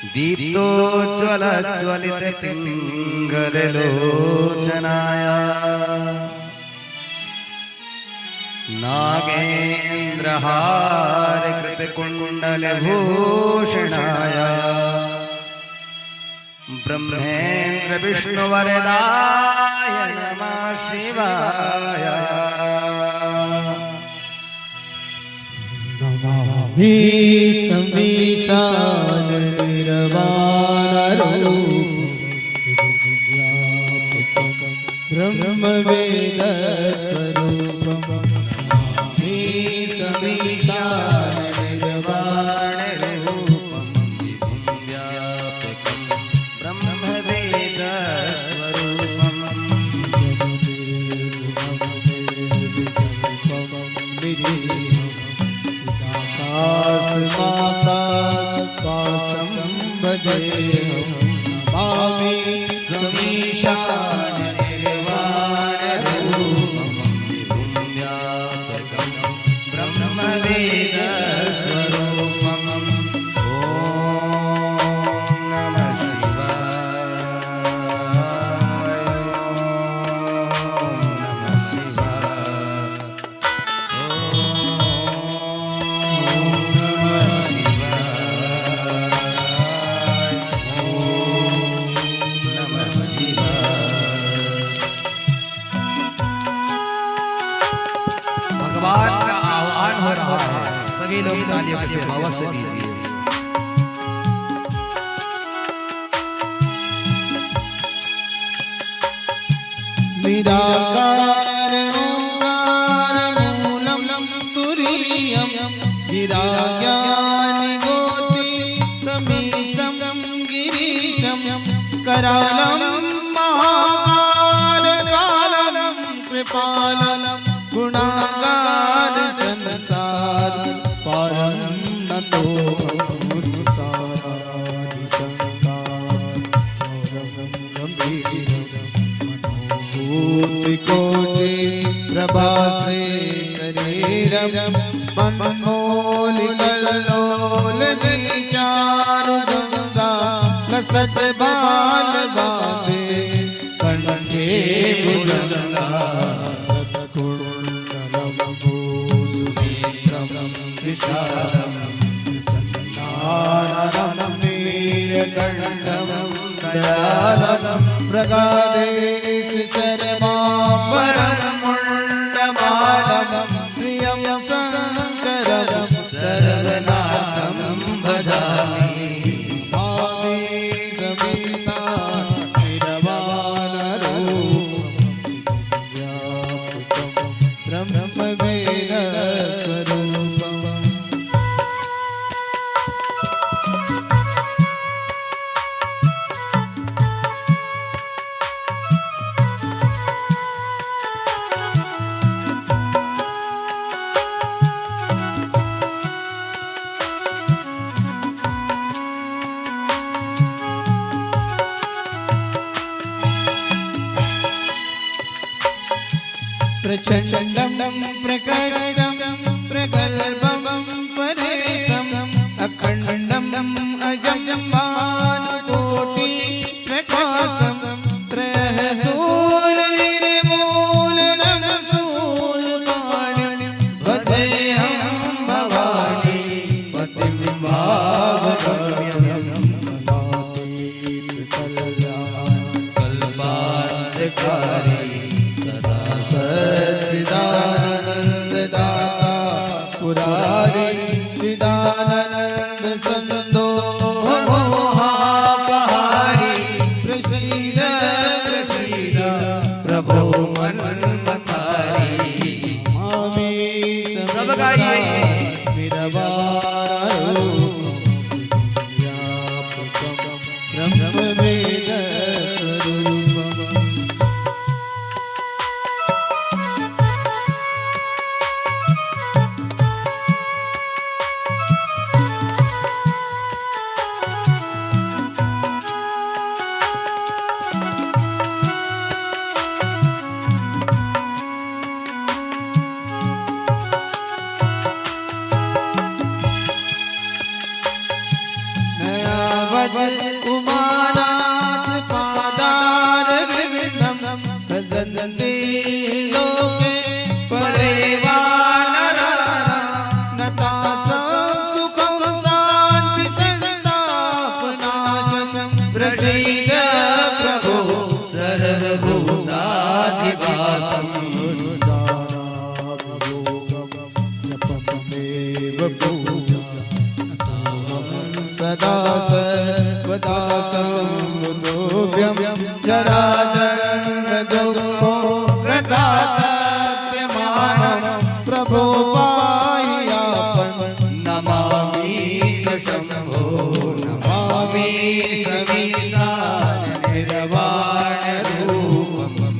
दीप्तो ज्वल ज्वलित पिंगललोचनाया नागेन्द्रहार कृत कुंडल भूषणाया ब्रह्मेन्द्र विष्णु वरदाय नमः शिवाय। नमामि संविशाल निर्वाणरूपं ब्रह्मवेद स्वरूपं नमामि संविशाल निर्वाणरूपं व्यापकं ब्रह्मवेद स्वरूपं आसमाकाशं भजेऽहं नमामि संविशाल निर्वाणरूपं व्यापकं ब्रह्मवेद स्वरूपं। ॐ नमः शिवाय। ॐ नमः शिवाय। भगवान का आह्वान हो रहा है, सभी लोग तालियों के भाव से दीजिए। निराकार ओंकार मूलम तुरीयं गिराज्ञानि गोति तमीशं गिरीशं करालं महाकालं कृपालं गुणागार संसार पारं नतो सारादि संसार कोटि प्रभासे शरीरं मनमोलिकल्लोल चारु गंगा लसत बाल बाबे कंठे भुजंगा कुंडलम भूषितं विशालम सन्नाननं नीलकण्ठं दयालं प्रगादेश शर्माम्बरं मुण्डमालं प्रियं शङ्करं सर्वनाथं भजामि। नमामि संविशाल निर्वाणरूपं व्यापकं ब्रह्मवेद स्वरूपम्। प्रचण्डं प्रकर्षं प्रगल्भं परेशं अखण्डं अजं भानुकोटि प्रकाशं त्रयशूलनिर्मूलनं शूलपाणिं भजेऽहं भवानी पतिं भावगम्यं कल्पान्तकारी सच्चिदानन्ददाता पुरारी चिदानन्द संदोह मोहापहारी प्रसीद प्रसीद प्रभो मन्मथारी। नमामि सब गाइए। व्यापकं ब्रह्मवेद स्वरूपम्। प्रसीद प्रभो सर्वभूताधिवासम् सदा सर्वदा समृद्धोऽभ्यं जराजन्मदुःखो प्रदातव्यमानं प्रभो पायापं नमामि शम्भो नमामि समीसानिर्वाणरूपं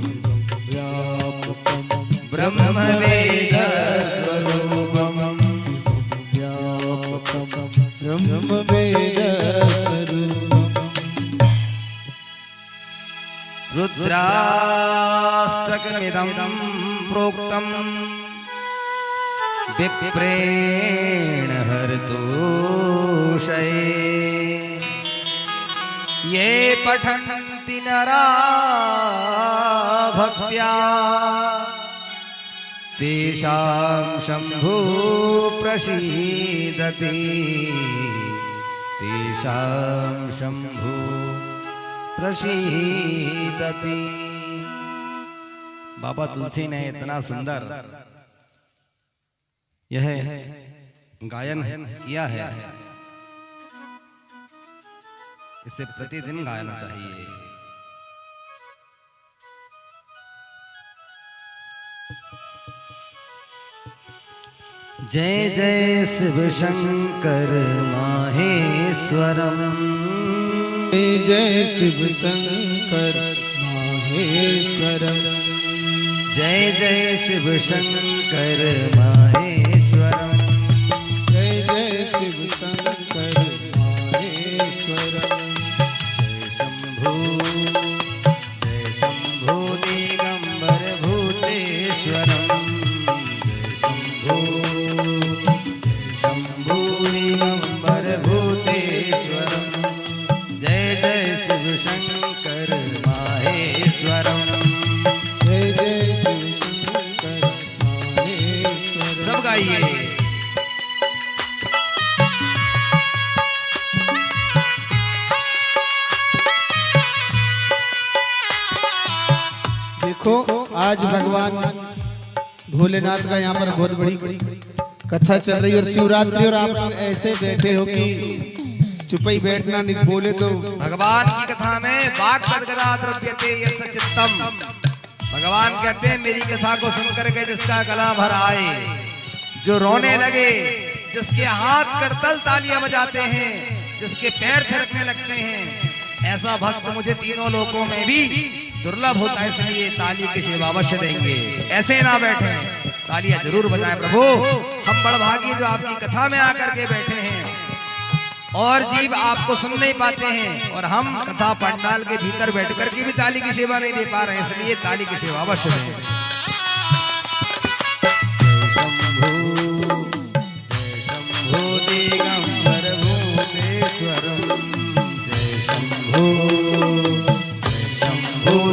ब्रह्मवेदस्वरूपं रुद्राष्टकमिदं प्रोक्तं विप्रेण हरतोषये ये पठन्ति नरा भक्त्या तेषां शम्भो प्रसीदति तेषां शम्भो प्रसीदति। बाबा तुलसी ने इतना सुंदर यह गायन किया है, इसे प्रतिदिन गाना चाहिए। जय जय शिव शंकर माहेश्वरम, जय शिव शंकर माहेश्वरम, जय जय शिव शंकर माहेश्वरम, जय जय शिव शंकर माहेश्वरम। जय शंभो दिगंबर भूतेश्वरम, जय शंभो दिगंबर भूतेश्वरम, जय जय शिव शंकर माहेश्वरम, जय जय शिव शंकर माहेश्वरम। सब गाइए। देखो आज भगवान भोलेनाथ का यहाँ पर बहुत बड़ी कथा चल रही है और शिवरात्रि, और आप ऐसे बैठे हो कि चुपई बैठना नहीं, बोले तो भगवान की कथा में वाक तद्गदा द्रव्यते यस्य चित्तम। भगवान कहते हैं मेरी कथा को सुनकर के जिसका गला भर आए, जो रोने लगे, जिसके हाथ करतल तालियां बजाते हैं, जिसके पैर थिरकने लगते हैं, ऐसा भक्त मुझे तीनों लोकों में भी दुर्लभ होता है। इसलिए ताली की सेवा अवश्य देंगे, ऐसे ना बैठे, तालियां जरूर बजाएं। प्रभु हम बड़भागी जो आपकी कथा में आकर के बैठे हैं और जीव आपको सुन नहीं पाते हैं, और हम कथा पंडाल के भीतर बैठ कर के भी ताली की सेवा नहीं दे पा रहे हैं, इसलिए ताली की सेवा अवश्य दें। शंभो दिगंबर भूतेश्वरम, जय शंभो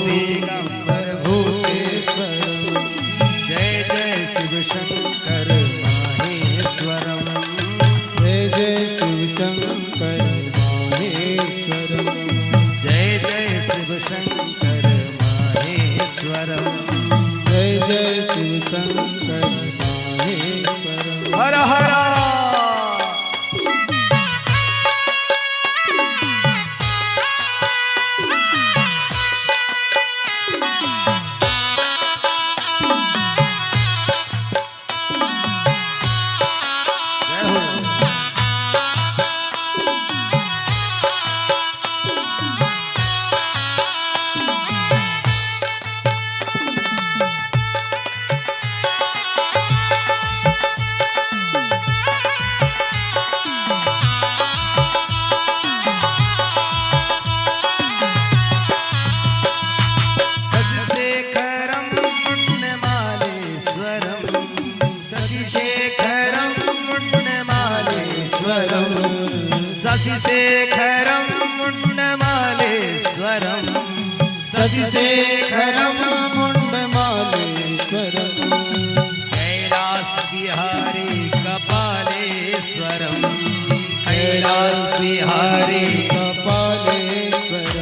दिगंबर भूतेश्वरम, जय जय शिव शंकर माहेश्वरम, जय जय शिव शंकर माहेश्वरम, जय जय शिव शंकर माहेश्वरम, जय जय शिव शंकर माहेश्वरम। हर हर शशिशेखरं मुण्डमालेश्वरं, शशिशेखरं मुण्डमालेश्वरं, कैलास बिहारी कपालेश्वरं, कैलास बिहारी कपालेश्वरं,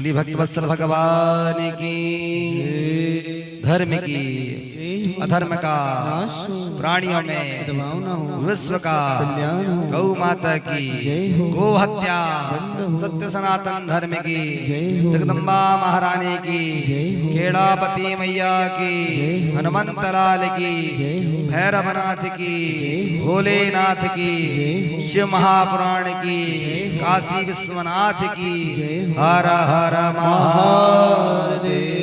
बोली भक्तवत्सल भगवान की, धर्म की अधर्म का प्राणियों में विश्व का गौ माता की गो हत्या सत्य सनातन धर्म की जगदम्बा महारानी की खेड़ापति मैया की हनुमंत लाल की भैरवनाथ की भोलेनाथ की शिव महापुराण की काशी विश्वनाथ की हर हर महादेव।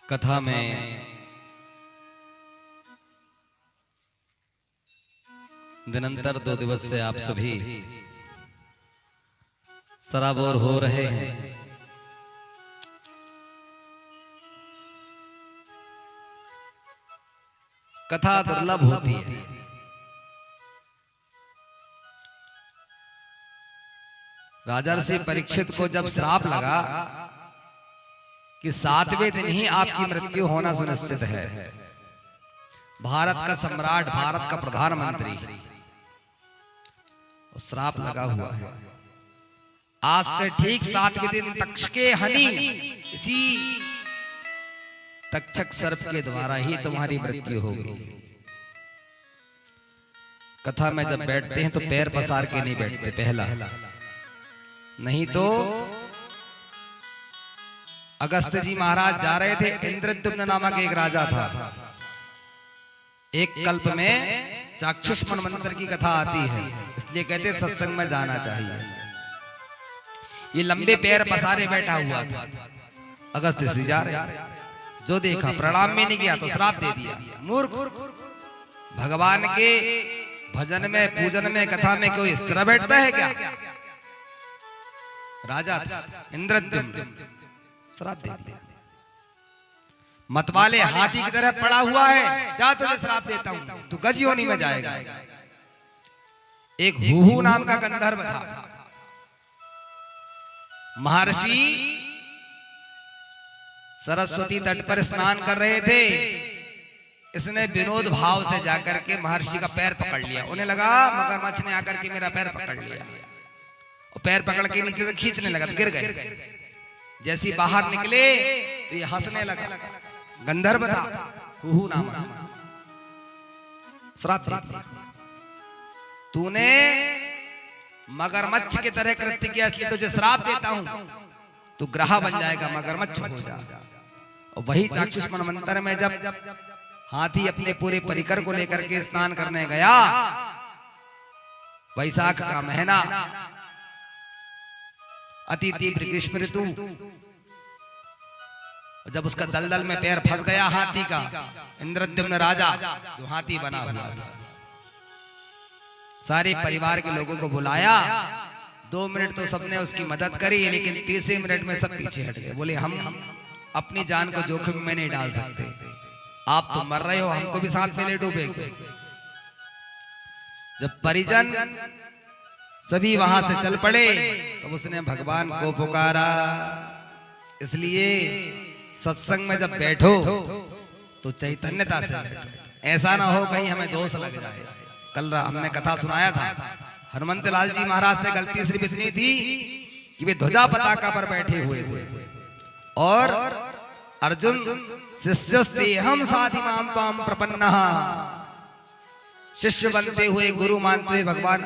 कथा में दिनंतर 2 दिवस से आप सभी सराबोर हो रहे हैं। कथा दुर्लभ होती है। राजर्षि परीक्षित को जब श्राप लगा कि 7वें दिन ही आपकी मृत्यु होना सुनिश्चित है, भारत का सम्राट, भारत का प्रधानमंत्री, श्राप लगा हुआ है। आज से ठीक 7वें दिन तक्षके हनि, इसी तक्षक सर्प के द्वारा ही तुम्हारी मृत्यु होगी। कथा में जब बैठते हैं तो पैर पसार के नहीं बैठते, पहला, नहीं तो अगस्त्य जी महाराज जा रहे थे। इंद्रद्युम्न नामक एक राजा था। एक कल्प में चाक्षुष मनवंतर की कथा आती है, इसलिए कहते सत्संग में जाना चाहिए। ये लंबे पैर पसारे बैठा हुआ था। अगस्त्य जी जा रहे, जो देखा प्रणाम में नहीं किया तो श्राप दे दिया। मूर्ख, भगवान के भजन में, पूजन में, कथा में कोई इस तरह बैठता है क्या? राजा इंद्रद्युम्न, श्राप दे दिया। मतवाले हाथी की तरह पड़ा हुआ है, जा तुझे श्राप देता हूं, तू गज योनि में जाएगा। एक हुहू नाम का गंधर्व था। महर्षि सरस्वती तट पर स्नान कर रहे थे। इसने विनोद भाव से जाकर के महर्षि का पैर पकड़ लिया। उन्हें लगा मगरमच्छ ने आकर के मेरा पैर पकड़ लिया, और पैर पकड़ के नीचे से खींचने लगा, गिर गए। जैसी बाहर निकले तो ये हंसने लगा। गंधर्व था, हुहू नाम। श्राप दे दिया, तूने मगरमच्छ की तरह कृत्य किया, इसलिए तुझे श्राप देता हूं, तू ग्रह बन जाएगा, मगरमच्छ हो जा। और वही चाक्षुष मनवंतर में जब हाथी अपने पूरे परिकर को लेकर के स्नान करने गया, वैशाख का महीना, अति तीव्र ग्रीष्म ऋतु, जब उसका दलदल में पैर फंस गया हाथी का, इंद्रद्युम्न राजा जो हाथी बना हुआ था, सारे परिवार के लोगों को बुलाया। 2 मिनट तो सबने उसकी मदद करी, लेकिन 30 मिनट में सब पीछे हट गए। बोले हम अपनी जान को जोखिम में नहीं डाल सकते, आप तो मर रहे हो, हमको भी साथ में ले डूबेंगे। जब परिजन सभी वहां से चल पड़े तो उसने भगवान को पुकारा। इसलिए सत्संग में जब बैठो तो चैतन्यता से, ऐसा ना हो कहीं हमें दोष लग जाए। कल हमने कथा सुनाया था, हनुमंत लाल जी महाराज से गलती सिर्फ इतनी थी कि वे ध्वजा पताका पर बैठे हुए थे, और अर्जुन शिष्यस्तेहं साथी माम त्वाम प्रपन्नः, शिष्य बनते हुए, गुरु मानते हुए भगवान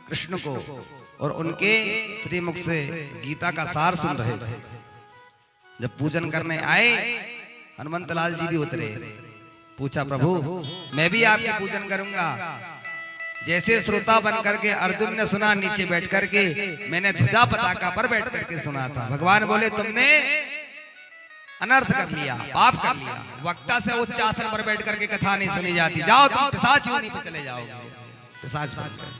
कृष्ण को और उनके श्रीमुख से गीता का सार सुन रहे थे। जब पूजन करने आए, हनुमंत लाल जी भी उतरे। पूछा, प्रभु मैं भी आपके पूजन करूंगा। जैसे श्रोता बन करके अर्जुन ने सुना, नीचे बैठ करके मैंने ध्वजा पताका पर बैठ करके सुना था। भगवान बोले, तुमने अनर्थ कर लिया, पाप कर लिया। वक्ता से उच्च आसन पर बैठ करके कथा नहीं सुनी जाती, जाओ तुम पिशाच योनि पे चले जाओगे, पिशाच बन गए।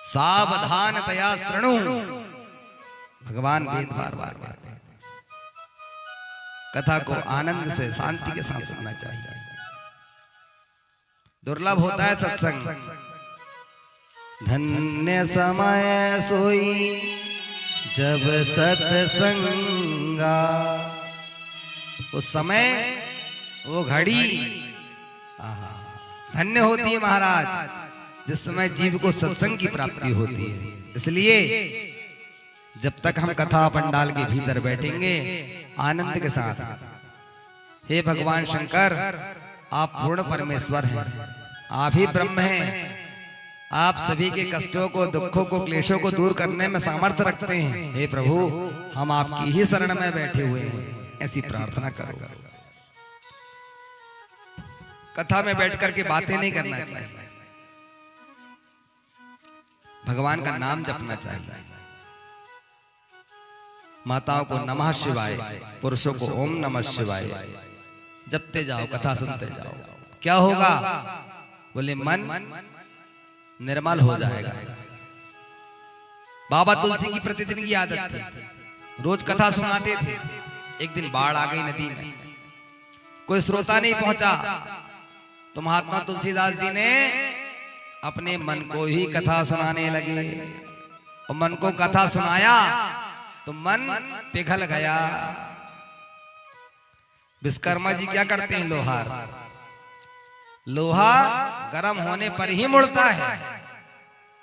सावधानतया शृणु, भगवान वेद बार बार बार कथा को आनंद से, शांति के साथ सुनना चाहिए। दुर्लभ होता है सत्संग। धन्य समय सोई जब सत्संगा, उस समय वो घड़ी धन्य होती है महाराज, जिस समय जीव को सत्संग की प्राप्ति होती है। इसलिए जब तक हम कथा पंडाल के भीतर बैठेंगे आनंद के साथ, हे भगवान शंकर आप पूर्ण परमेश्वर हैं, आप ही ब्रह्म हैं, आप सभी के कष्टों को, दुखों को, क्लेशों को दूर करने में सामर्थ्य रखते हैं। हे प्रभु हम आपकी ही शरण में बैठे हुए हैं, ऐसी प्रार्थना करो। कथा में बैठ करके बातें नहीं करना चाहिए, भगवान का नाम जपना चाहिए। माताओं को नमः शिवाय, पुरुषों को ओम नमः शिवाय जपते जाओ, कथा सुनते जाओ। क्या होगा? बोले मन निर्मल हो जाएगा। बाबा तुलसी की प्रतिदिन की आदत थी, रोज कथा सुनाते थे। एक दिन बाढ़ आ गई नदी में, कोई श्रोता नहीं पहुंचा, तो महात्मा तुलसीदास जी ने अपने मन को ही कथा सुनाने लगे। और मन को कथा सुनाया तो मन पिघल गया। विश्वकर्मा जी क्या करते हैं? लोहार, लोहा गर्म होने पर ही मुड़ता है,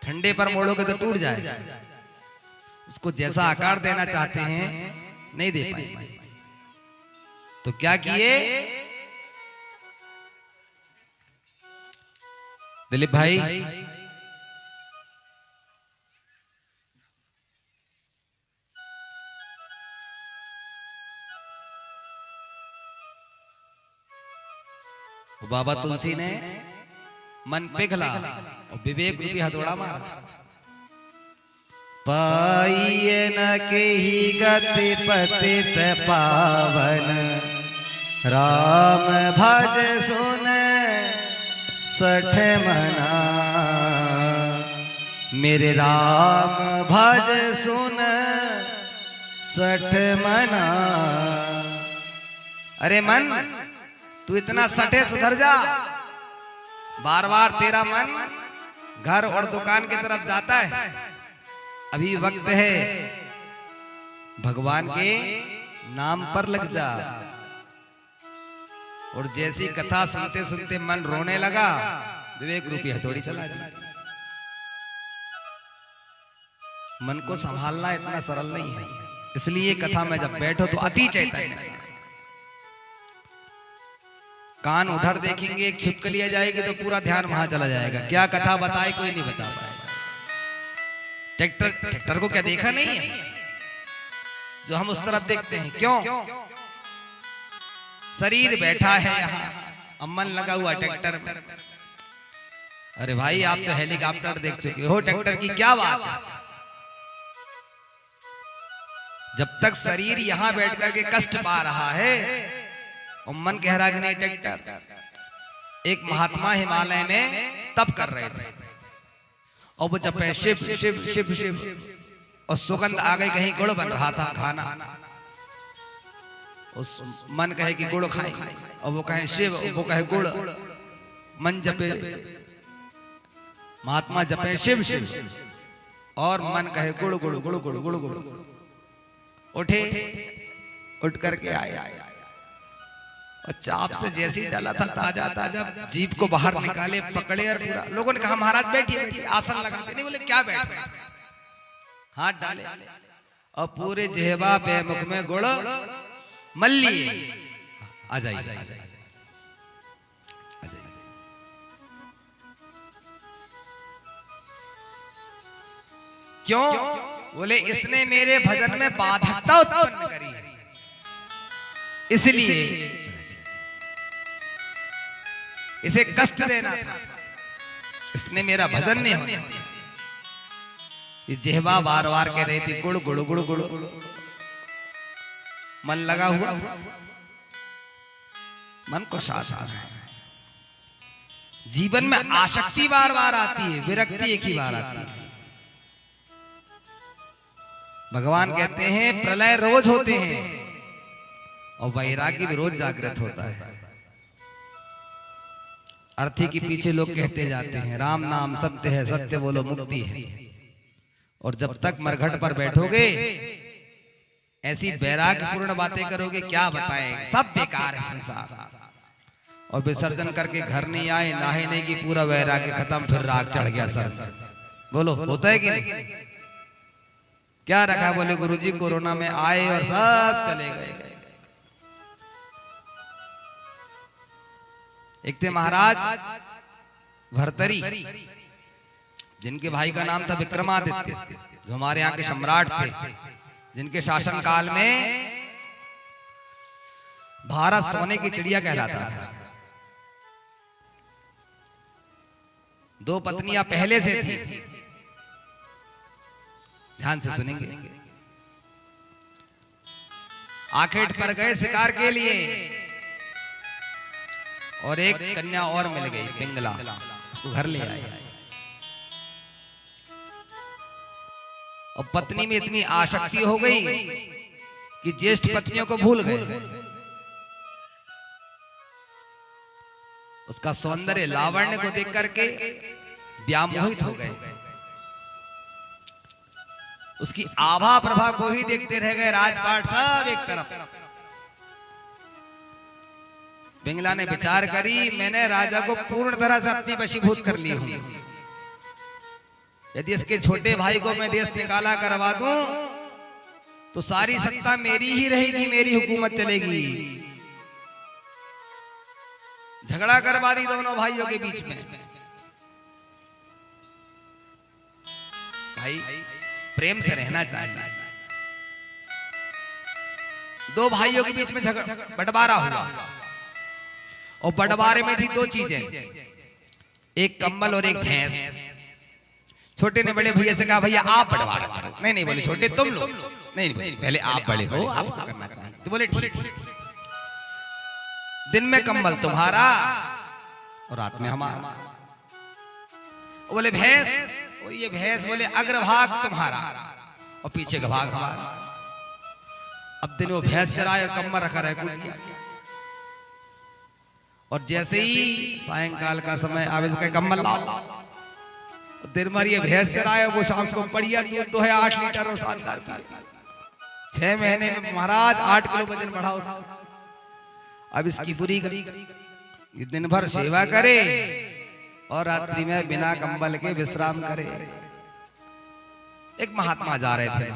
ठंडे पर मोड़ोगे तो टूट जाए। उसको जैसा आकार देना चाहते हैं नहीं दे पाए, तो क्या किए दिलीप भाई? बाबा तुलसी ने मन पिघला और विवेक रूपी हथौड़ा मारा। पाइए न के ही गति पतित पावन, राम भज सुन सठ मना, मेरे राम भज सुन सठ मना। अरे मन तू इतना सटे सुधर जा, बार बार तेरा मन घर और दुकान की तरफ जाता है। अभी वक्त है, भगवान के नाम पर लग जा। और जैसी कथा सुनते सुनते मन रोने लगा, विवेक रूपी हथौड़ी चला दी। मन को संभालना इतना सरल नहीं है, इसलिए कथा में जब बैठो तो अति चैतन्य, कान उधर देखेंगे, एक छिपकली आ जाएगी तो पूरा ध्यान वहां चला जाएगा। क्या कथा बताए कोई नहीं बता पाएगा। ट्रैक्टर को क्या देखा नहीं है जो हम उस तरफ देखते हैं? क्यों? शरीर बैठा है यहाँ, अब मन लगा हुआ ट्रैक्टर में। अरे भाई आप तो हेलीकॉप्टर देख चुके हो, ट्रैक्टर की क्या बात है? जब तक शरीर यहाँ बैठ करके कष्ट पा रहा है और मन कह रहा कि नहीं ट्रैक्टर। एक महात्मा हिमालय में तप कर रहे थे और वो जपे शिव शिव शिव शिव, और सुगंध आ गई, कहीं गुड़ बन रहा था खाना। उस मन कहे कि गुड़ खाए, और वो कहे शिव, वो कहे गुड़। मन जपे, महात्मा जपे शिव शिव, और मन कहे गुड़ गुड़ गुड़ गुड़ गुड़ गुड़। उठे, उठ करके आए और चाप से जैसे ही डाला था ताजा ताजा, जीभ को बाहर निकाले, पकड़े और पूरा। लोगों ने कहा महाराज बैठिए बैठिए, आसन लगाते नहीं। बोले क्या बैठ रहे? हाथ डाले और पूरे जेहबा पे मुख में गुड़ मल्ली। आ जाइए। क्यों? बोले इसने मेरे भजन में बाधकता उत्पन्न करी, इसलिए इसे कष्ट देना था, इसने मेरा भजन नहीं होने दिया। ये जिह्वा बार बार कह रही थी गुड़ गुड़ गुड़ गुड़, मन लगा हुआ, मन को शासन है। जीवन में आसक्ति बार बार आती है, विरक्ति एक ही बार आती है। भगवान कहते हैं प्रलय रोज होते हैं और वैराग्य भी रोज जागृत होता है। अर्थी के पीछे लोग कहते जाते हैं राम नाम सत्य है, सत्य बोलो मुक्ति है। और जब तक मरघट पर बैठोगे ऐसी वैराग्यपूर्ण बातें करोगे, क्या बताएं, सब बेकार है संसार। और विसर्जन करके घर नहीं आए, नहाए नहीं कि पूरा वैराग्य खत्म, फिर राग चढ़ गया सर। बोलो होता है कि नहीं? क्या रखा? बोले गुरुजी कोरोना में आए और सब चले गए। एक थे महाराज भर्तरी, जिनके भाई का नाम था विक्रमादित्य, जो हमारे यहाँ के सम्राट थे, जिनके शासन काल में भारत सोने की चिड़िया कहलाता था। 2 पत्नियां पहले से थी, ध्यान से सुनेंगे। आखेट पर गए शिकार के लिए और एक कन्या और मिल गई, पिंगला, उसको घर ले आए। और पत्नी में इतनी आसक्ति हो गई कि ज्येष्ठ पत्नियों को भूल गए। उसका सौंदर्य लावण्य को देख करके व्यामोहित हो गए। उसकी आभा प्रभा को ही देखते रह गए, राजपाट सब एक तरफ। पिंगला ने विचार करी, मैंने राजा को पूर्ण तरह से अपनी वशीभूत कर ली हूं। यदि इसके छोटे भाई को मैं देश निकाला करवा दूं तो सारी सत्ता मेरी ही रहेगी, मेरी हुकूमत चलेगी। झगड़ा करवा दी दोनों भाइयों के बीच में। भाई प्रेम से रहना चाहिए। 2 भाइयों के बीच में बंटवारा हुआ और बंटवारे में थी 2 चीजें, एक कंबल और एक भैंस। छोटे ने बड़े भैया से कहा भैया आप बंटवारा करो। नहीं बोले छोटे तुम लो। नहीं पहले आप बड़े हो, आपको करना चाहिए। तो बोले ठीक। दिन में कंबल तुम्हारा और रात में हमारा। बोले भैंस, और ये भैंस बोले अग्रभाग तुम्हारा और पीछे का भाग हमारा। अब दिन वो भैंस चराए और कंबल रखा रहे। और जैसे ही सायंकाल का समय आवे तो कंबल लाओ। दिन भर ये भैंस चराए, वो शाम को बढ़िया दूध तो है 8 लीटर और शानदार 6 महीने में महाराज 8 किलो वजन बढ़ा उसका। अब इसकी बुरी गली, दिन भर सेवा करे और रात्रि में बिना कंबल के विश्राम करे। एक महात्मा जा रहे थे,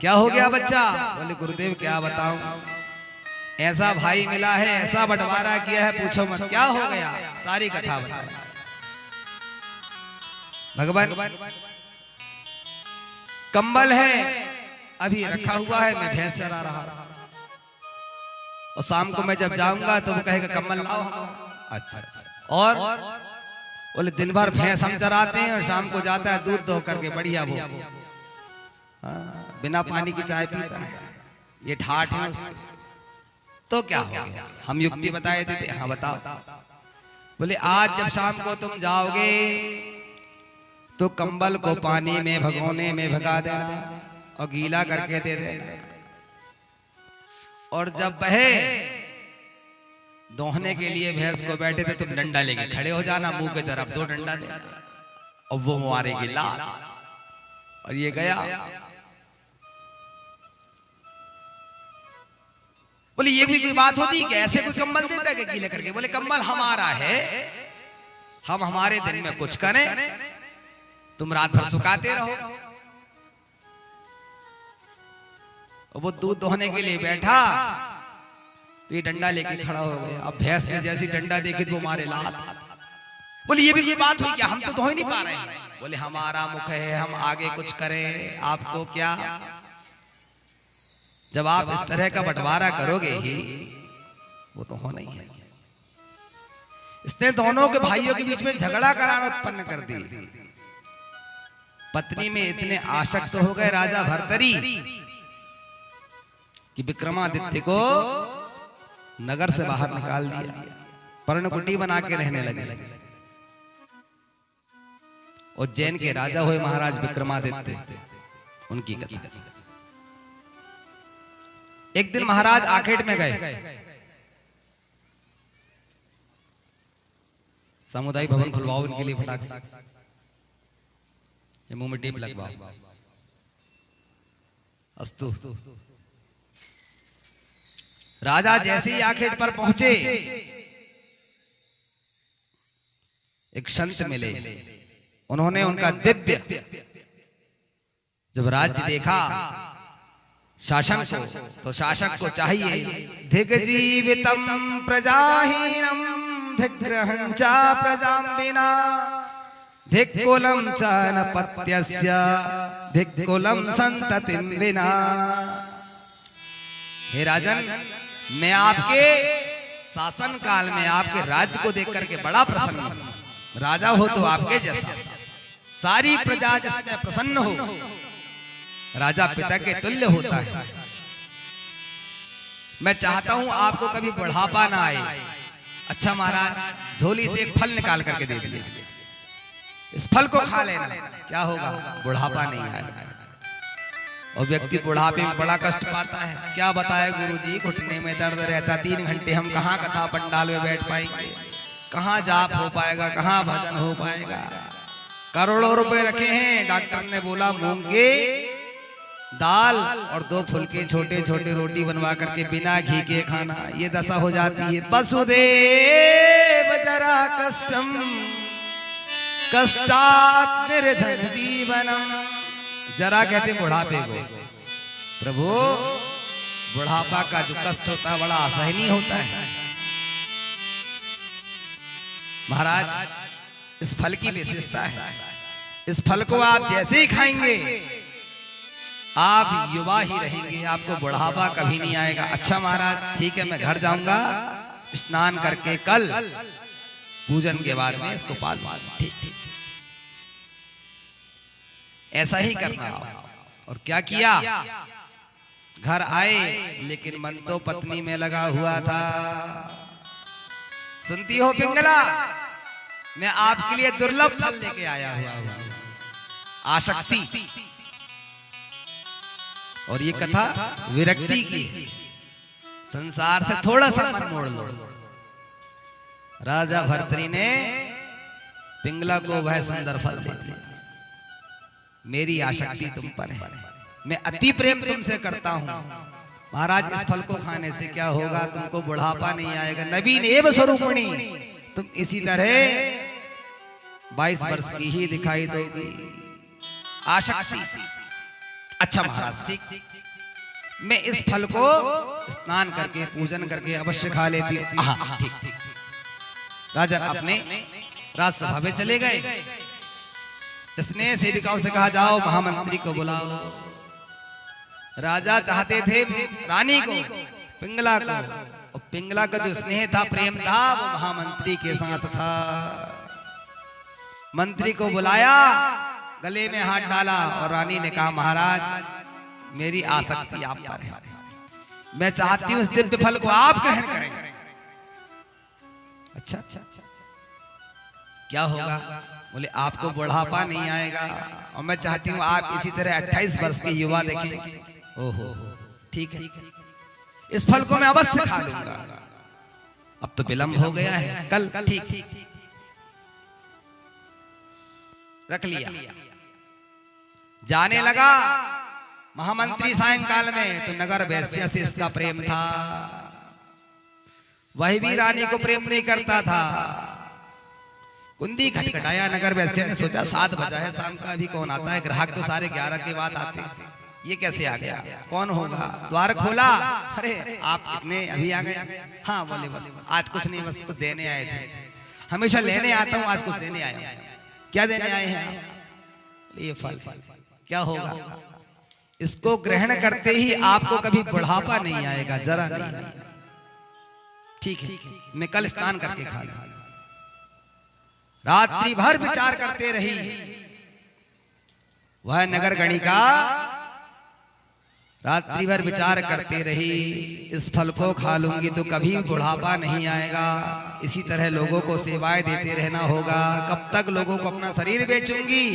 क्या हो गया बच्चा? बोले गुरुदेव क्या बताऊं, ऐसा भाई मिला है, ऐसा बंटवारा किया है, पूछो मत। क्या हो गया? सारी कथा बताओ। भगवान कंबल है अभी रखा हुआ है, मैं भैंस चरा रहा और शाम को मैं जब जाऊंगा तो वो कहेगा कंबल लाओ। अच्छा। और बोले दिन भर भैंस हम चराते हैं और शाम को जाता है दूध दो करके बढ़िया वो बिना पानी की चाय पीता है। ये ठाठ है तो क्या हो? हम युक्ति बताए थे। हाँ बताओ। बोले आज जब शाम को तुम जाओगे तो कंबल को पानी में भगोने में भगा देना और गीला करके दे देना, और जब बहे दोहने के लिए भैंस को बैठे थे तुम डंडा लेके खड़े हो जाना, मुंह की तरफ 2 डंडा दे और वो मारेगी लाल। और ये गया। बोले ये भी कोई बात होती है कि ऐसे कोई कंबल देता है कि गीले करके? बोले कंबल हमारा है, हम हमारे दिन में कुछ करें, तुम रात भर सुखाते रहो। और वो दूध दोहने के लिए बैठा तो ये डंडा लेके खड़ा हो गया। अब भैंस ने जैसी डंडा देखी तो वो मारे लात। बोले ये भी ये बात हुई क्या? हम तो दो ही नहीं पा रहे हैं। बोले हमारा मुख है, हम आगे कुछ करें, आपको क्या? जब आप इस तरह का बंटवारा करोगे ही वो तो होना ही है। इसने दोनों के भाइयों के बीच में झगड़ा कराना उत्पन्न कर दी। पत्नी में इतने आसक्त हो गए राजा भर्तरी कि विक्रमादित्य को नगर से बाहर निकाल दिया, पर्णकुटी बना के रहने लगे। उज्जैन के राजा हुए महाराज विक्रमादित्य, उनकी कथा। एक दिन महाराज आखेट में गए, सामुदायिक भवन खुलवाओ इनके लिए फटाक से, ये मुंह में टेप लगवाओ। अस्तु। राजा जैसे ही आखेट पर पहुंचे, एक संत मिले, उन्होंने उनका दिव्य जब राज्य देखा शासन को, तो शासक को चाहिए दिग्जीवितम प्रजाहीनम धिग्रहं च प्रजां विना धिक्कुलं च न पत्यस्य धिक्कुलं संततिं विना। हे राजन, मैं आपके शासन काल में आपके राज्य को देख करके बड़ा प्रसन्न हूं। राजा हो तो आपके जैसा, सारी प्रजा जिसमें प्रसन्न हो, राजा पिता के तुल्य होता है। मैं चाहता हूं आपको कभी बुढ़ापा ना आए। अच्छा महाराज, झोली से एक फल निकाल करके दे दीजिए, इस फल को खा लेना, क्या होगा? बुढ़ापा नहीं आएगा। और व्यक्ति बुढ़ापे में बड़ा कष्ट पाता है, क्या बताए गुरुजी, घुटने में दर्द रहता, 3 घंटे हम कहाँ कथा पंडाल में बैठ पाएंगे, कहाँ जाप हो पाएगा, कहाँ भजन हो पाएगा। करोड़ों रुपए रखे हैं, डॉक्टर ने बोला मूंगे दाल और 2 फुलके छोटे छोटे रोटी बनवा करके बिना घी के खाना, ये दशा हो जाती है। वसुदेव जरा कष्टम कष्टात् निर्धन जीवनम। जरा कहते बुढ़ापे को। प्रभु, बुढ़ापा का जो कष्ट होता है बड़ा असहनीय होता है। महाराज, इस फल की विशेषता है, इस फल को आप जैसे ही खाएंगे आप युवा ही रहेंगे, आपको बुढ़ापा कभी नहीं आएगा। अच्छा महाराज, ठीक है, मैं घर जाऊंगा, स्नान करके कल पूजन के बाद में इसको पाल दूंगा। ठीक ठीक, ऐसा ही करना। और क्या किया? घर आए, लेकिन मन तो पत्नी में लगा हुआ था। सुनती हो पिंगला, मैं आपके लिए दुर्लभ फल लेके आया हुआ, आसक्ति। और ये कथा विरक्ति की, संसार से थोड़ा सा मन मोड़ लो। राजा भर्तृ ने पिंगला को वह सुंदर फल दे दिया। मेरी आसक्ति तुम पर है, मैं अति प्रेम तुमसे करता हूं। महाराज, इस फल को खाने से क्या होगा? तुमको बुढ़ापा नहीं आएगा, नवीन एव स्वरूपिणी, तुम इसी तरह 22 वर्ष की ही दिखाई दोगी। आसक्ति। अच्छा महाराज, ठीक, मैं इस फल को स्नान करके पूजन करके अवश्य खा लेती हूँ। ठीक ठीक। राजा अपने राजसभा में चले गए। इसने सेविकाओं से कहा, जाओ महामंत्री को बुलाओ। राजा चाहते थे रानी को, पिंगला को, और पिंगला का जो स्नेह था, प्रेम था, वो महामंत्री के साथ था। मंत्री को बुलाया, गले में हाथ डाला और रानी ने कहा, महाराज, मेरी आसक्ति आप पर है, मैं चाहती हूं इस दिव्य फल को आप ग्रहण करें। अच्छा अच्छा, क्या होगा? बोले आपको बुढ़ापा नहीं आएगा, और मैं चाहती हूं आप इसी तरह 28 वर्ष के युवा देखें। ओहो, ठीक है, इस फल को मैं अवश्य खा लूंगा। अब तो विलंब हो गया है, कल ठीक ठीक रख लिया। जाने लगा महामंत्री सायंकाल में, तो नगर वैश्य से इसका प्रेम था। वही भी रानी को प्रेम नहीं करता था। कुंडी खटखटाया, नगर वैश्य ने सोचा 7 बजा है शाम का, अभी कौन आता है? ग्राहक तो सारे 11 के बाद आते हैं, ये कैसे आ गया? कौन होगा? द्वार खोला, अरे आप कितने अभी आ गए? हाँ, बोले बस आज कुछ नहीं, बस कुछ देने आए थे। हमेशा लेने आता हूँ, आज कुछ देने आया। क्या देने आए हैं? ये फल। क्या होगा? इसको ग्रहण करते ही आपको कभी बुढ़ापा नहीं आएगा, जरा नहीं। ठीक है, मैं कल स्नान करके खा लूंगा। रात्रि भर विचार करते रही वह नगर गणिका, रात्रि भर विचार करते रही, इस फल को खा लूंगी तो कभी बुढ़ापा नहीं आएगा। इसी तरह लोगों को सेवाएं देते रहना होगा। कब तक लोगों को अपना शरीर बेचूंगी?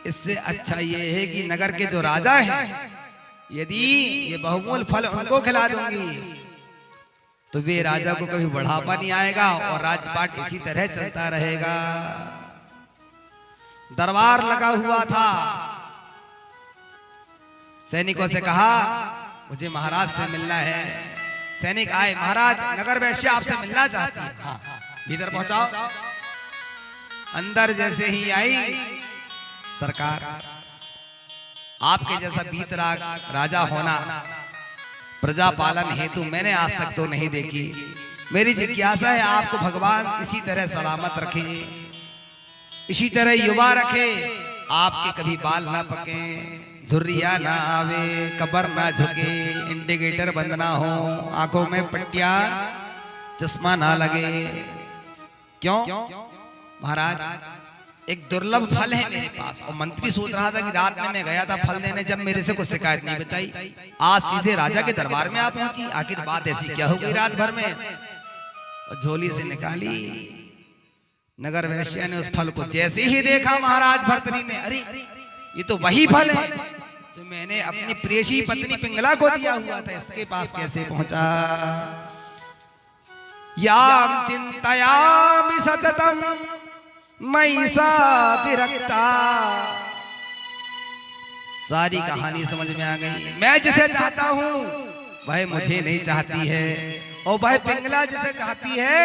इससे अच्छा ये है कि नगर के जो राजा हैं, यदि ये बहुमूल्य फल उनको खिला दूंगी तो वे राजा को कभी बढ़ापा नहीं आएगा और राजपाट इसी तरह चलता रहेगा। दरबार लगा हुआ था। सैनिकों से कहा मुझे महाराज से मिलना है। सैनिक आए, महाराज नगर वैश्य आपसे मिलना चाहती है। हाँ, भीतर पहुंचाओ। अंदर जैसे ही आई, सरकार आपके जैसा बीतराग राजा होना प्रजा पालन हेतु मैंने आज तक तो नहीं देखी। मेरी जिज्ञासा है आपको भगवान इसी तरह सलामत रखे, इसी तरह युवा रखे, आपके कभी बाल ना पके, झुर्रिया ना आवे, कबर ना झुके, इंडिकेटर बंद ना हो, आंखों में पट्टियां चश्मा ना लगे। क्यों महाराज? एक दुर्लभ फल है मेरे पास और मंत्री सोच रहा था कि रात में मैं गया था फल देने, जब मेरे से कुछ शिकायत नहीं बताई, आज सीधे राजा के दरबार में आप पहुंची। आखिर बात ऐसी क्या हो गई रात भर में? और झोली से निकाली। नगर वैश्य ने उस फल को जैसे ही देखा महाराज भर्तरी ने, अरे ये तो वही फल है जो मैंने अपनी प्रेयसी पत्नी पिंगला को दिया हुआ था, इसके पास कैसे पहुंचा? याम चिंतयामि सततम मयि सा विरक्ता। सारी कहानी समझ में आ गई। मैं जिसे चाहता हूं वह मुझे नहीं चाहती है, और वह पिंगला जिसे चाहती है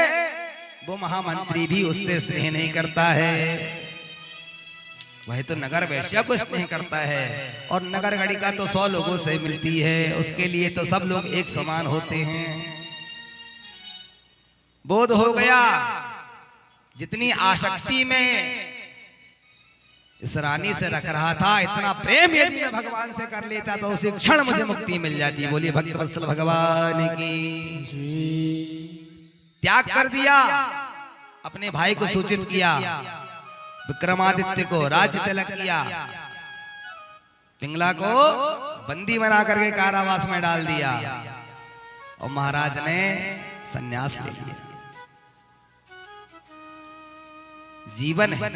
वो महामंत्री भी उससे स्नेह नहीं करता है। वह तो नगर वैश्य को स्नेह करता है, और नगर गणिका तो 100 लोगों से मिलती है, उसके लिए तो सब लोग एक समान होते हैं। बोध हो गया जितनी आसक्ति में इस रानी से रख रहा था, इतना प्रेम यदि मैं भगवान से कर लेता तो उसी क्षण मुझे मुक्ति मिल जाती। बोलिए भक्तवत्सल भगवान की। त्याग कर दिया, अपने भाई को सूचित किया, विक्रमादित्य को राज्य तिलक किया, पिंगला को बंदी बना करके कारावास में डाल दिया, और महाराज ने संन्यास ले लिया। जीवन है,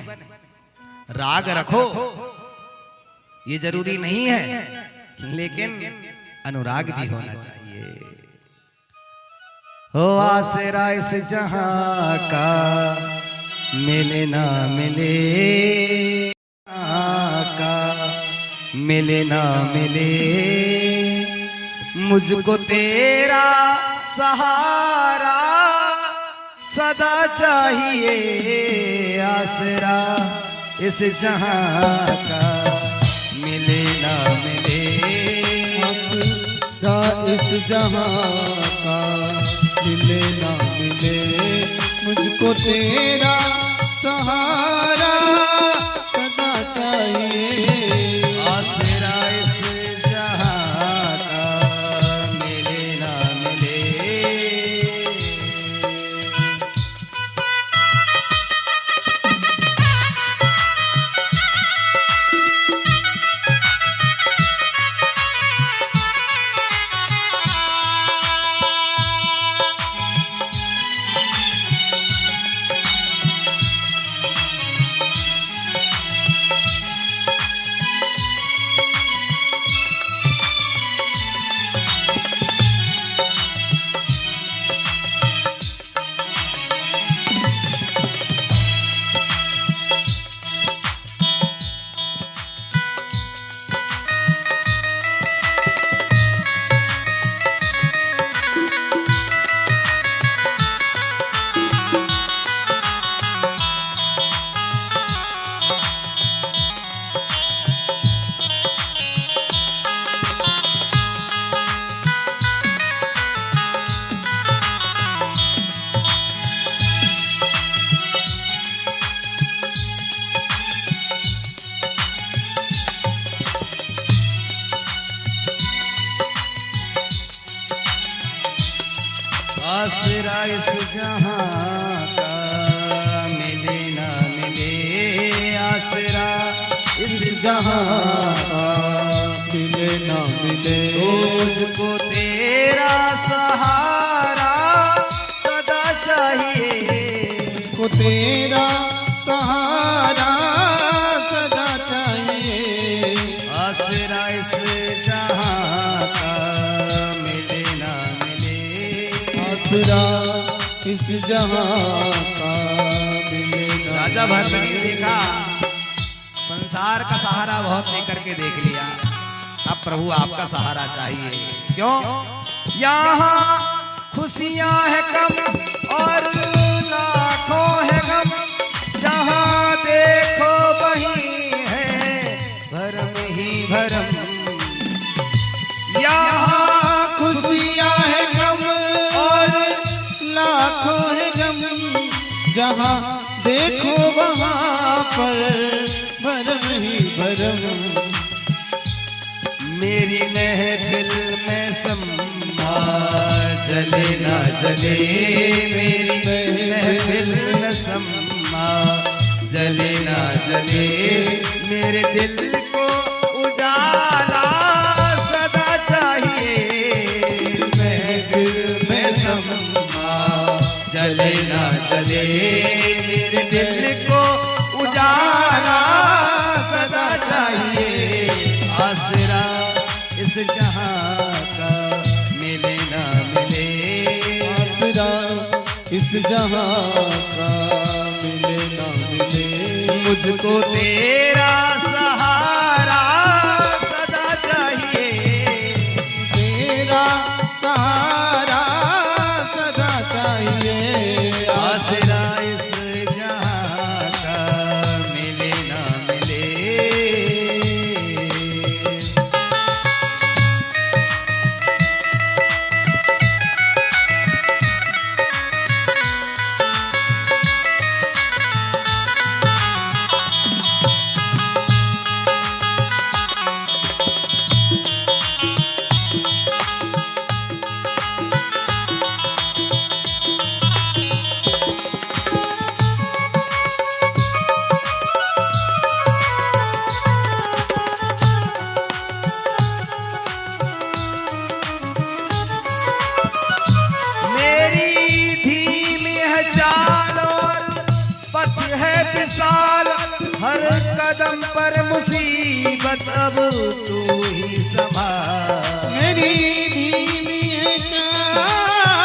राग रखो ये जरूरी नहीं है, लेकिन अनुराग भी होना चाहिए। हो आसरा इस जहां का मिले ना मिले, का मिले ना मिले, मुझको तेरा सहारा सदा चाहिए। आसरा इस जहां का मिले ना मिले, आसरा इस जहां का मिले ना मिले, मुझको तेरा सहारा सदा चाहिए। आसरा इस जहां का मिले ना मिले। आसरा इस जहां का मिले ना मिले, आसरा इस जहां का मिले ना मिले, मुझको तेरा सहारा सदा चाहिए। मुझको तेरा सहारा सदा चाहिए। आसरा इस जहां का मिले ना मिले, आसरा इस जहां का मिले ना। राजा भरत ने देखा संसार का सहारा बहुत लेकर के देख लिया, अब प्रभु आपका सहारा चाहिए। क्यों? यहाँ खुशियां है कम और लाखों है गम, जहाँ देखो वही है भरम ही भरम। यहाँ खुशियां है गम और लाखों है गम, जहाँ देखो वहाँ पर भरम ही भरम। मेरी महफिल में सम्मा जले ना जले, मेरी महफिल में सम्मा जले ना जले, मेरे दिल को उजाला सदा चाहिए। महफिल में सम्मा जले ना जले, मेरे दिल को उजाला सदा चाहिए। आसरा इस जहां का मिले ना मिले, आसरा इस जहां का मिले ना मिले। मुझको तेरा सहारा सदा चाहिए, तेरा सहारा सदा चाहिए। आसरा इस जहां का मिले ना मिले। हर कदम पर मुसीबत अब तू ही संभाल। मेरी धीमी है चाल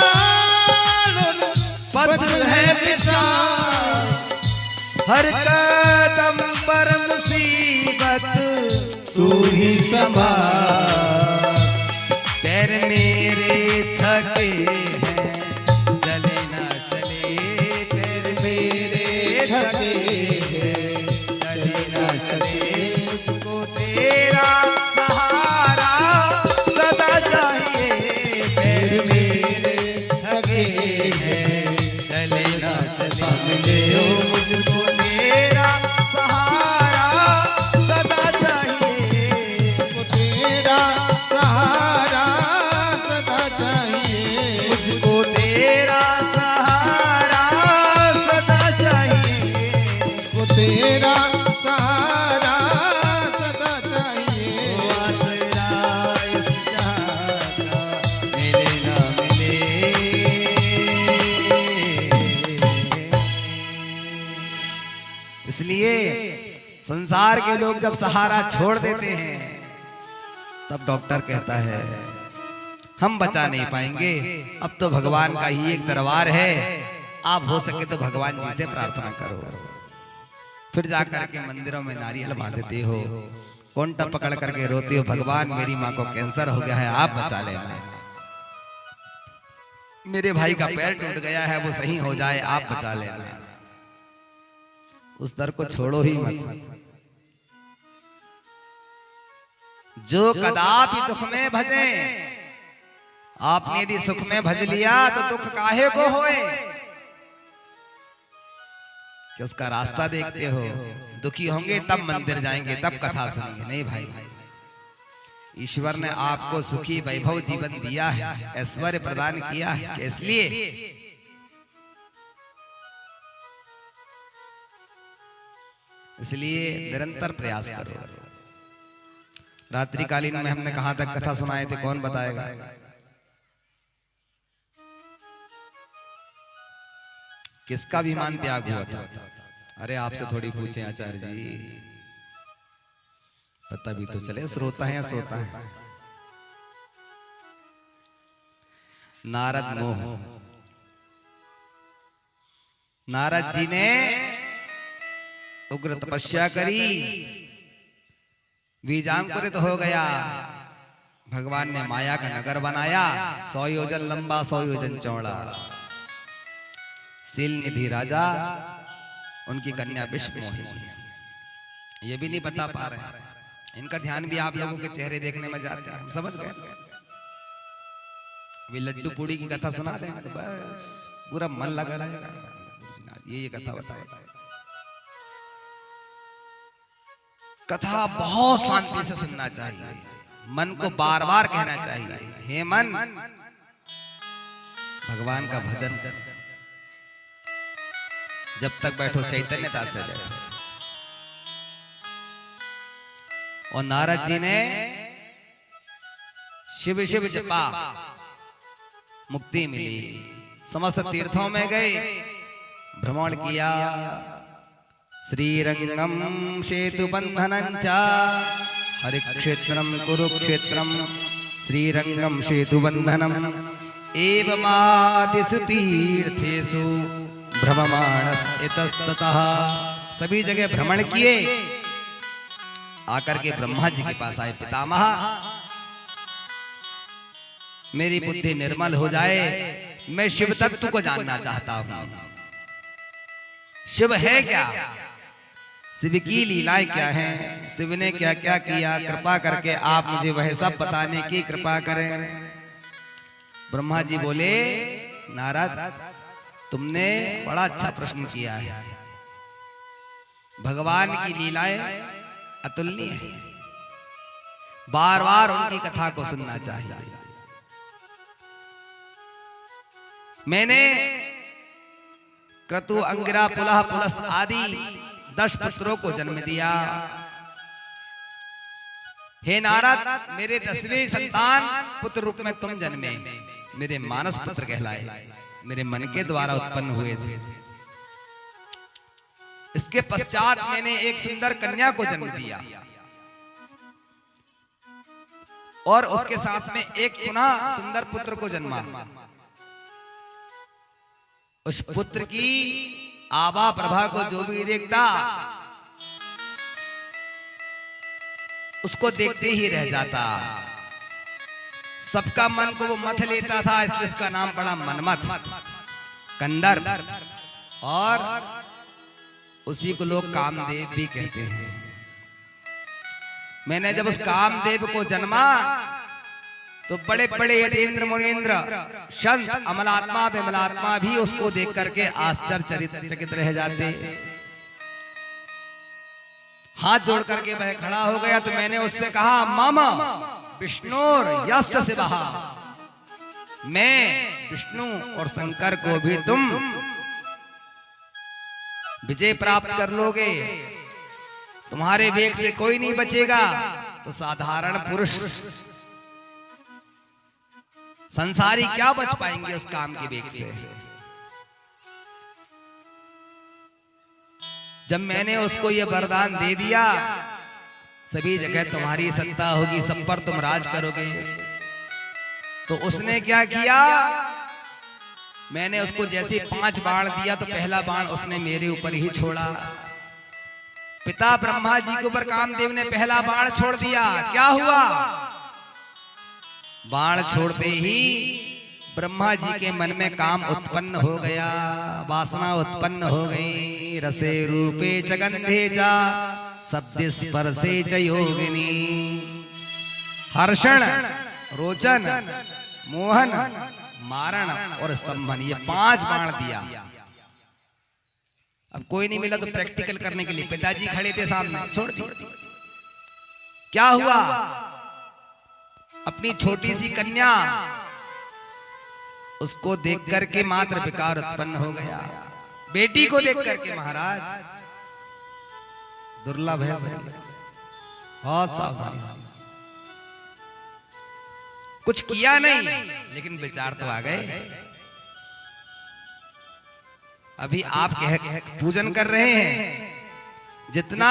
पथ है विशाल, हर कदम पर मुसीबत तू ही संभाल। पैर मेरे थके हैं चले ना चले, पैर मेरे थके मुझको तेरा सहारा सदा चाहिए। पैर मेरे थके हैं चले ना चले, मिले हो मुझको तेरा सहारा सदा चाहिए। मुझको तेरा सहारा सदा चाहिए। मुझको तेरा सहारा सदा चाहिए। मुझको तेरा सहारा सदा चाहिए। आसरा इस जहां का मिले ना मिले। इसलिए संसार के लोग जब सहारा छोड़ देते हैं तब डॉक्टर कहता है हम बचा नहीं पाएंगे, अब तो भगवान का ही एक दरबार है, आप हो सके तो भगवान जी से प्रार्थना करो। फिर जाकर के मंदिरों में नारियल बांधते हो, कोंटा पकड़ करके रोते हो, भगवान मेरी माँ को कैंसर हो गया है, आप बचा लेना। मेरे भाई का पैर टूट गया है, वो सही हो जाए, आप बचा लेना। उस दर को छोड़ो ही मत। जो कदापि दुख में भजे, आपने यदि सुख में भज लिया तो दुख काहे को होए। कि उसका रास्ता देखते हो, दुखी होंगे तब मंदिर जाएंगे, तब कथा सुनेंगे। नहीं भाई, ईश्वर ने आपको सुखी वैभव जीवन दिया है, ऐश्वर्य प्रदान किया है, इसलिए निरंतर प्रयास करो। रात्रिकालीन में हमने कहां तक कथा सुनाए थे, कौन बताएगा? किसका विमान त्याग हुआ था? अरे आपसे थोड़ी पूछे आचार्य जी, पता भी तो चले श्रोता है या सोता है। नारद मोह नारद जी ने उग्र तपस्या करी, बीजांकुरित हो गया। भगवान ने माया का नगर बनाया, 100 योजन लंबा 100 योजन चौड़ा। शीलनिधि राजा, उनकी कन्या विश्व मोहिनी। ये भी नहीं बता पा रहे, इनका ध्यान भी आप लोगों के चेहरे देखने में जाते हैं, हम समझ गए। अभी लड्डू पूड़ी की कथा सुना देंगे तो बस पूरा मन लगा रहेगा। ये कथा बताओ। कथा बहुत शांति से सुनना चाहिए, मन को बार बार कहना चाहिए, हे मन भगवान का भजन कर। जब तक बैठो चैतन्यता से बैठो। और नारद जी ने शिव शिव जपा, मुक्ति मिली। समस्त तीर्थों में गए, भ्रमण किया। श्रीरंगम सेतु बंधनं च हरिक्षेत्रम कुरुक्षेत्रम श्रीरंगम सेतु बंधनम एवमादिषु तीर्थेषु भ्रममाणस् इतस्ततः। सभी जगह भ्रमण किए, आकर के ब्रह्मा जी के पास आए। पितामह, मेरी बुद्धि निर्मल हो जाए, मैं शिव तत्व को जानना चाहता हूं। शिव है क्या, शिव की लीलाएं क्या हैं, शिव ने क्या क्या किया, कृपा करके आप मुझे वह सब बताने की कृपा करें। ब्रह्मा जी बोले, नारद तुमने बड़ा अच्छा प्रश्न किया है। भगवान की लीलाएं अतुलनीय है, बार बार उनकी कथा को सुनना चाहिए। मैंने क्रतु, अंगिरा, पुलह, पुलस्त आदि 10 पुत्रों को जन्म दिया। हे नारद, मेरे 10वें संतान पुत्र रूप में तुम जन्मे, मेरे मानस पुत्र कहलाए, मेरे मन के द्वारा उत्पन्न हुए थे। इसके पश्चात मैंने एक सुंदर कन्या को जन्म दिया और उसके साथ में एक पुनः सुंदर पुत्र को जन्मा। उस पुत्र की आभा प्रभा को जो भी देखता उसको देखते ही रह जाता, सबका मन को वो मथ लेता था, इसलिए उसका नाम पड़ा मनमथ, कंदर्प, और उसी को लोग कामदेव भी कहते हैं। मैंने जब उस कामदेव को जन्मा तो बड़े बड़े यतीन्द्र मुनीन्द्र संत अमलात्मा विमलात्मा भी उसको देख करके आश्चर्यचकित रह जाते। हाथ जोड़ करके वह खड़ा हो गया तो मैंने उससे कहा, मामा विष्णुर यश्च शिवः, मैं विष्णु और शंकर को भी तुम विजय प्राप्त कर लोगे, तुम्हारे वेग से कोई नहीं बचेगा। तो साधारण पुरुष संसारी क्या बच पाएंगे उस काम के वेग से। जब मैंने उसको ये वरदान दे दिया, सभी जगह तुम्हारी सत्ता होगी, सब पर तुम राज करोगे, तो उसने क्या किया, मैंने उसको जैसे 5 बाण दिया तो पहला बाण उसने मेरे ऊपर ही छोड़ा। पिता ब्रह्मा जी के ऊपर कामदेव ने पहला बाण छोड़ दिया। क्या हुआ, बाण छोड़ते ही ब्रह्मा जी के मन में काम उत्पन्न हो गया, वासना उत्पन्न हो गई। रसे रूपे च गंधे च शब्द स्पर्शे च योगिनी, हर्षण, रोचन, मोहन, मारण और स्तंभन, ये 5 बाण दिया। अब कोई नहीं मिला तो प्रैक्टिकल करने के लिए पिताजी खड़े थे सामने, छोड़ दी। क्या हुआ, अपनी छोटी सी कन्या उसको देख करके मात्र विकार उत्पन्न हो गया। बेटी को देख करके महाराज दुर्लभ है, बहुत सावधानी से। कुछ किया नहीं लेकिन विचार तो आ गए। अभी आप पूजन कर रहे हैं, जितना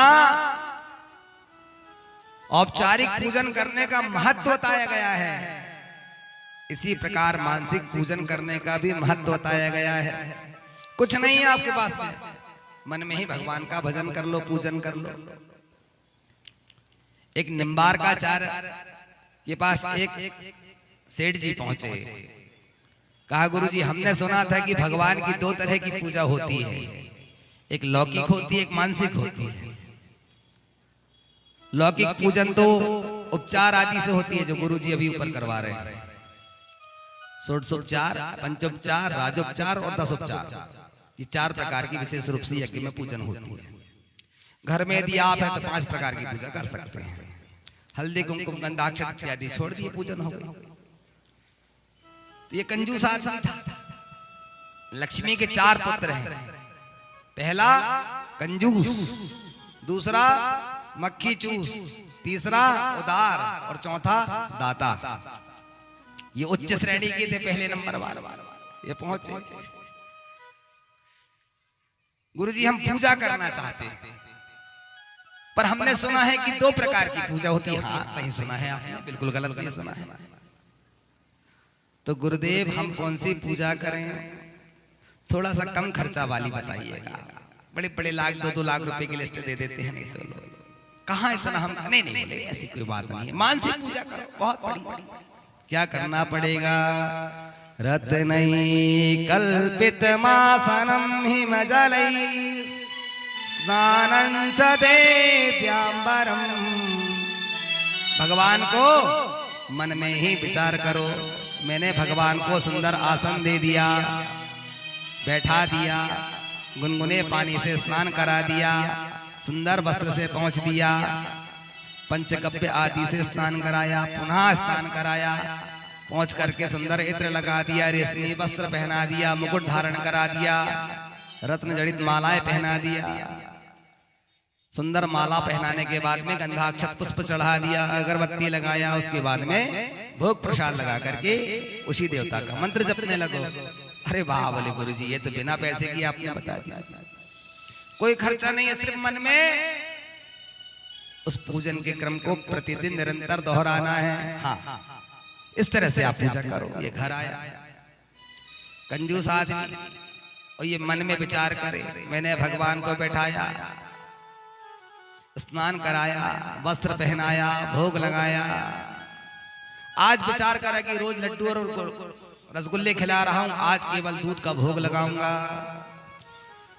औपचारिक पूजन करने का महत्व बताया गया है, इसी प्रकार मानसिक पूजन करने का भी महत्व बताया गया है। कुछ नहीं है आपके पास में, मन में ही भगवान का भजन कर लो, पूजन कर लो। एक निम्बार का चार के पास एक सेठ जी पहुंचे, कहा गुरुजी हमने सुना था कि भगवान की दो तरह की पूजा होती है, एक लौकिक होती है, एक मानसिक होती है। लौकिक पूजन तो उपचार आदि से होती है जो गुरुजी अभी ऊपर करवा रहे हैं, षोडशोपचार, पंचोपचार, राजोपचार और दसोपचार, ये 4 प्रकार की विशेष रूप से यज्ञ में पूजन होती है। घर में यदि आप है तो 5 प्रकार की पूजा कर सकते हैं। हल्दी कुमकुम गंधाक्षत इत्यादि छोड़ दिए, पूजन हो गई। तो ये कंजूस आदमी था। लक्ष्मी के 4 पुत्र हैं, पहला कंजूस, दूसरा मक्खी चूस, तीसरा उदार और चौथा दाता। ये उच्च श्रेणी के थे, पहले नंबर ये पहुंचे। गुरुजी हम पूजा करना चाहते हैं, पर हमने सुना है कि 2 प्रकार की पूजा होती है। हाँ सही सुना है आपने, बिल्कुल गलत नहीं सुना है। तो गुरुदेव हम कौन सी पूजा करें, थोड़ा सा कम खर्चा वाली बताइएगा। बड़े बड़े लाख 2-2 लाख रुपए की लिस्ट दे देते हैं, नहीं तो लोग कहाँ इतना हम नहीं बोले, ऐसी कोई बात नहीं है। मानसिक पूजा करो, बहुत बड़ी। क्या करना पड़ेगा, रत्नै कल्पित मासनम हिमजलै स्नानं च देव्यांबरम। भगवान को मन में ही विचार करो, मैंने भगवान को सुंदर आसन दे दिया, बैठा दिया, गुनगुने पानी से स्नान करा दिया, सुंदर वस्त्र से पहुंच दिया, पंचगव्य आदि से स्नान कराया, पुनः स्नान कराया, पहुंच करके सुंदर इत्र लगा दिया, रेशमी वस्त्र पहना दिया, मुकुट धारण करा दिया, रत्न जड़ित मालाएं पहना दिया। सुंदर माला पहनाने के बाद में गंधाक्षत पुष्प चढ़ा दिया, अगरबत्ती लगाया, उसके बाद में भोग प्रसाद लगा करके उसी देवता का मंत्र जपने लगो। अरे वाह बोले गुरुजी ये तो बिना पैसे की आपने बता दिया, कोई खर्चा नहीं है, सिर्फ मन में उस पूजन के क्रम को प्रतिदिन निरंतर दोहराना है। हाँ इस तरह से आप पूजा करो। ये घर आया कंजूस आदमी और ये मन में विचार करे, मैंने भगवान को बैठाया, स्नान कराया, वस्त्र पहनाया, भोग लगाया। आज विचार करा कि रोज लड्डू और रसगुल्ले खिला रहा हूं, आज केवल दूध का भोग लगाऊंगा।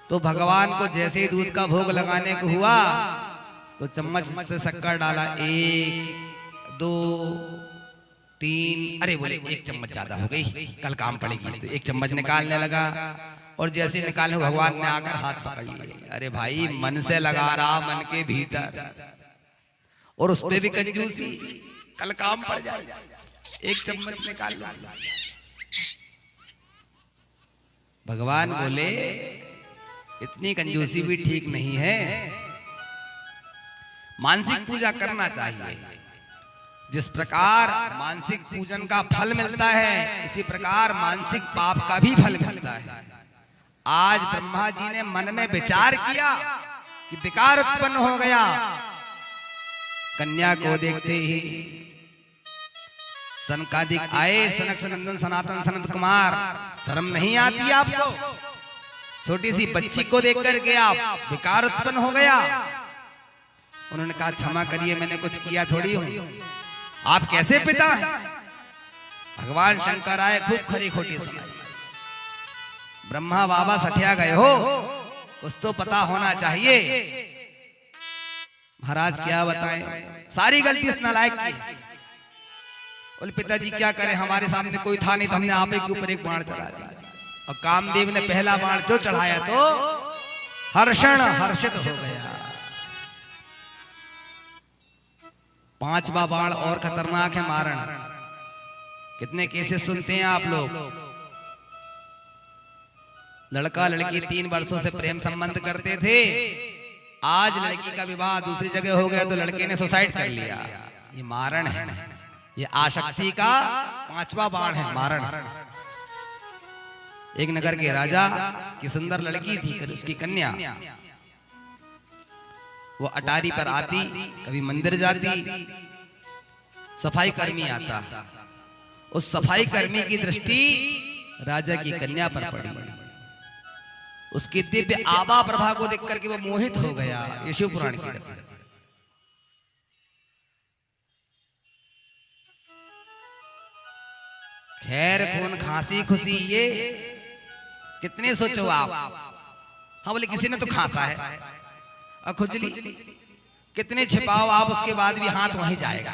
तो भगवान को जैसे ही दूध का भोग लगाने को हुआ तो चम्मच से शक्कर डाला, 1 2 3, अरे बोले 1 चम्मच ज्यादा हो गई, कल काम पड़ेगी। तो 1 चम्मच निकालने लगा और जैसे निकालने भगवान ने आकर हाथ पकड़ लिया। अरे भाई मन से लगा रहा, मन के भीतर, और उस पे भी कंजूसी, कल काम पड़ जाएगा, 1 चम्मच निकाल लिया। भगवान बोले इतनी कंजूसी भी ठीक नहीं है, मानसिक पूजा करना चाहिए। जिस प्रकार मानसिक पूजन का फल मिलता है, इसी प्रकार मानसिक पाप का भी फल मिलता है। आज ब्रह्मा जी ने मन में विचार किया कि विकार उत्पन्न हो गया, कन्या को देखते ही सनकादिक आए, सनक सनंदन सनातन सनत कुमार, शर्म नहीं आती आपको? छोटी सी बच्ची को देख करके आप विकार उत्पन्न हो गया। उन्होंने कहा क्षमा करिए, मैंने कुछ किया थोड़ी हूं, आप कैसे पिता हैं? भगवान शंकर आए, खूब खरी खोटी सुनाई। ब्रह्मा बाबा सठिया गए हो, कुछ तो पता होना चाहिए। महाराज क्या बताएं, सारी गलती इस नालायक की। बोले पिताजी क्या करें, हमारे सामने कोई था नहीं, तो हमने आप ही के ऊपर 1 बाण चला दिया। और कामदेव ने पहला बाण जो चढ़ाया तो हर्षण हर्षित हो गया। 5वां बाण और खतरनाक है, मारण। कितने केसेस सुनते हैं आप लोग, लड़का लड़की 3 वर्षों से प्रेम संबंध करते थे, आज लड़की का विवाह दूसरी जगह हो गया तो लड़के ने सुसाइड कर लिया। ये मारण है, ये आसक्ति का 5वां बाण है, मारण। एक नगर के राजा की सुंदर लड़की थी, उसकी कन्या, वो अटारी पर आती, कभी मंदिर जाती, सफाई कर्मी आता, उस सफाई कर्मी की दृष्टि राजा की कन्या पर पड़ी। उसकी दिव्य आभा प्रभा को देख करके वो मोहित हो गया। ये शिव पुराण की कथा है। खैर खून खांसी खुशी ये कितने सोचो आप। हाँ बोले किसी ने तो खांसा है और खुजली कितने छिपाओ आप, उसके बाद भी हाथ वहीं जाएगा।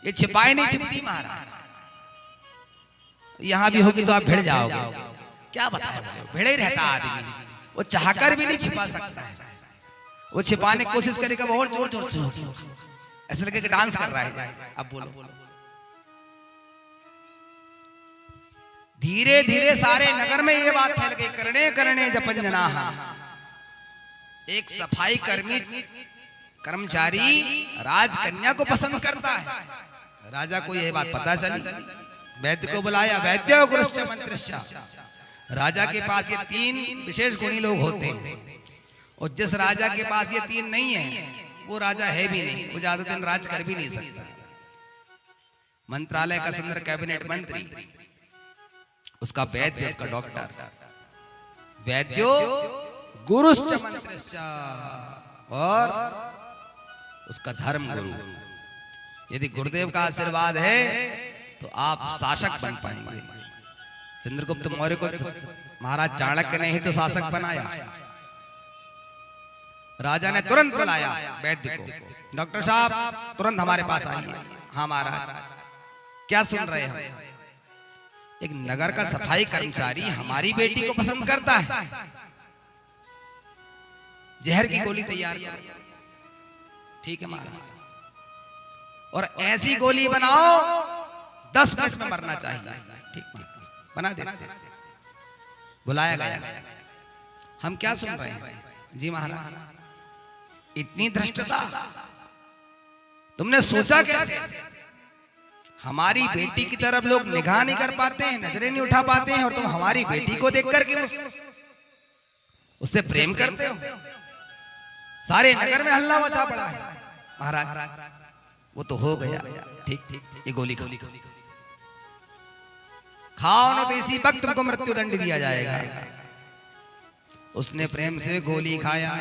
ये छिपाए नहीं छिपती महाराज, यहां भी होगी तो आप भिड़ जाओगे। क्या बताए, भिड़े ही रहता आदमी, वो चाहकर भी नहीं छिपा सकता है। वो छिपाने की कोशिश करेगा वो और जोर जोर से, ऐसा लगे कि डांस कर रहा है। अब बोलो, धीरे धीरे सारे नगर में ये बात फैल गई, करने करने जपन जनाहा। एक सफाई कर्मचारी राजकन्या को पसंद करता है। राजा को यह बात पता चली, वैद्य को बुलाया। वैद्य गुरुश्च मंत्रिश्च। राजा के पास ये 3 विशेष गुणी लोग होते हैं, और जिस राजा के पास ये 3 नहीं है वो राजा है भी नहीं, वो ज्यादा दिन राज कर भी नहीं सकता। मंत्रालय का सुंदर कैबिनेट मंत्री, उसका वैद्य, उसका डॉक्टर। वैद्यो गुरुश्च मंत्रिश्च, और उसका धर्म गुरु। यदि गुरुदेव का आशीर्वाद है तो आप शासक बन पाएंगे। चंद्रगुप्त मौर्य को महाराज चाणक्य ने ही तो शासक बनाया। राजा ने तुरंत बुलाया वैद्य को, डॉक्टर साहब तुरंत हमारे पास आइए। हाँ महाराज, क्या सुन रहे हैं? एक नगर का सफाई कर्मचारी हमारी बेटी को पसंद करता है, जहर की गोली तैयार करो। ठीक है महाराज, और ऐसी गोली बनाओ 10 मिनट में मरना चाहिए। ठीक, बना दे। बुलाया गया। हम क्या सुन रहे हैं? जी महाराज, इतनी धृष्टता तुमने सोचा कैसे? हमारी बेटी की तरफ लोग निगाह नहीं कर पाते हैं, नजरें नहीं उठा पाते हैं, और तुम हमारी बेटी को देख करके उससे प्रेम करते हो। सारे नगर में हल्ला मचा पड़ा है। महाराज वो तो हो गया, ठीक, ये गोली खाओ ना, तो इसी वक्त तुमको मृत्यु दंड दिया जाएगा। उसने प्रेम से गोली खाया।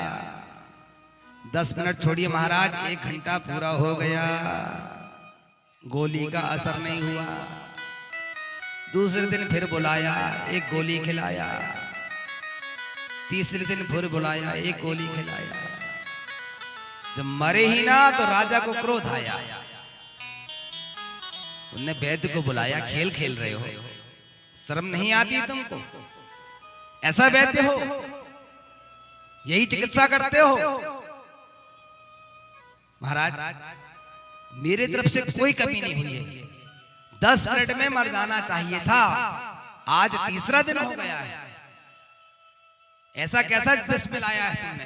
10 मिनट छोड़िए महाराज, 1 घंटा पूरा हो गया, गोली का असर नहीं हुआ। दूसरे दिन फिर बुलाया, 1 गोली खिलाया। तीसरे दिन फिर बुलाया, 1 गोली खिलाया। जब मरे ही ना तो राजा को क्रोध आया। उनने वैद्य को बुलाया, खेल खेल रहे हो, शर्म नहीं आती तुमको? ऐसा वैद्य हो, यही चिकित्सा करते हो? महाराज मेरे तरफ से कोई कमी नहीं हुई है, 10 मिनट में मर जाना चाहिए था, आज तीसरा दिन हो गया है। ऐसा कैसा विष मिलाया है तुमने?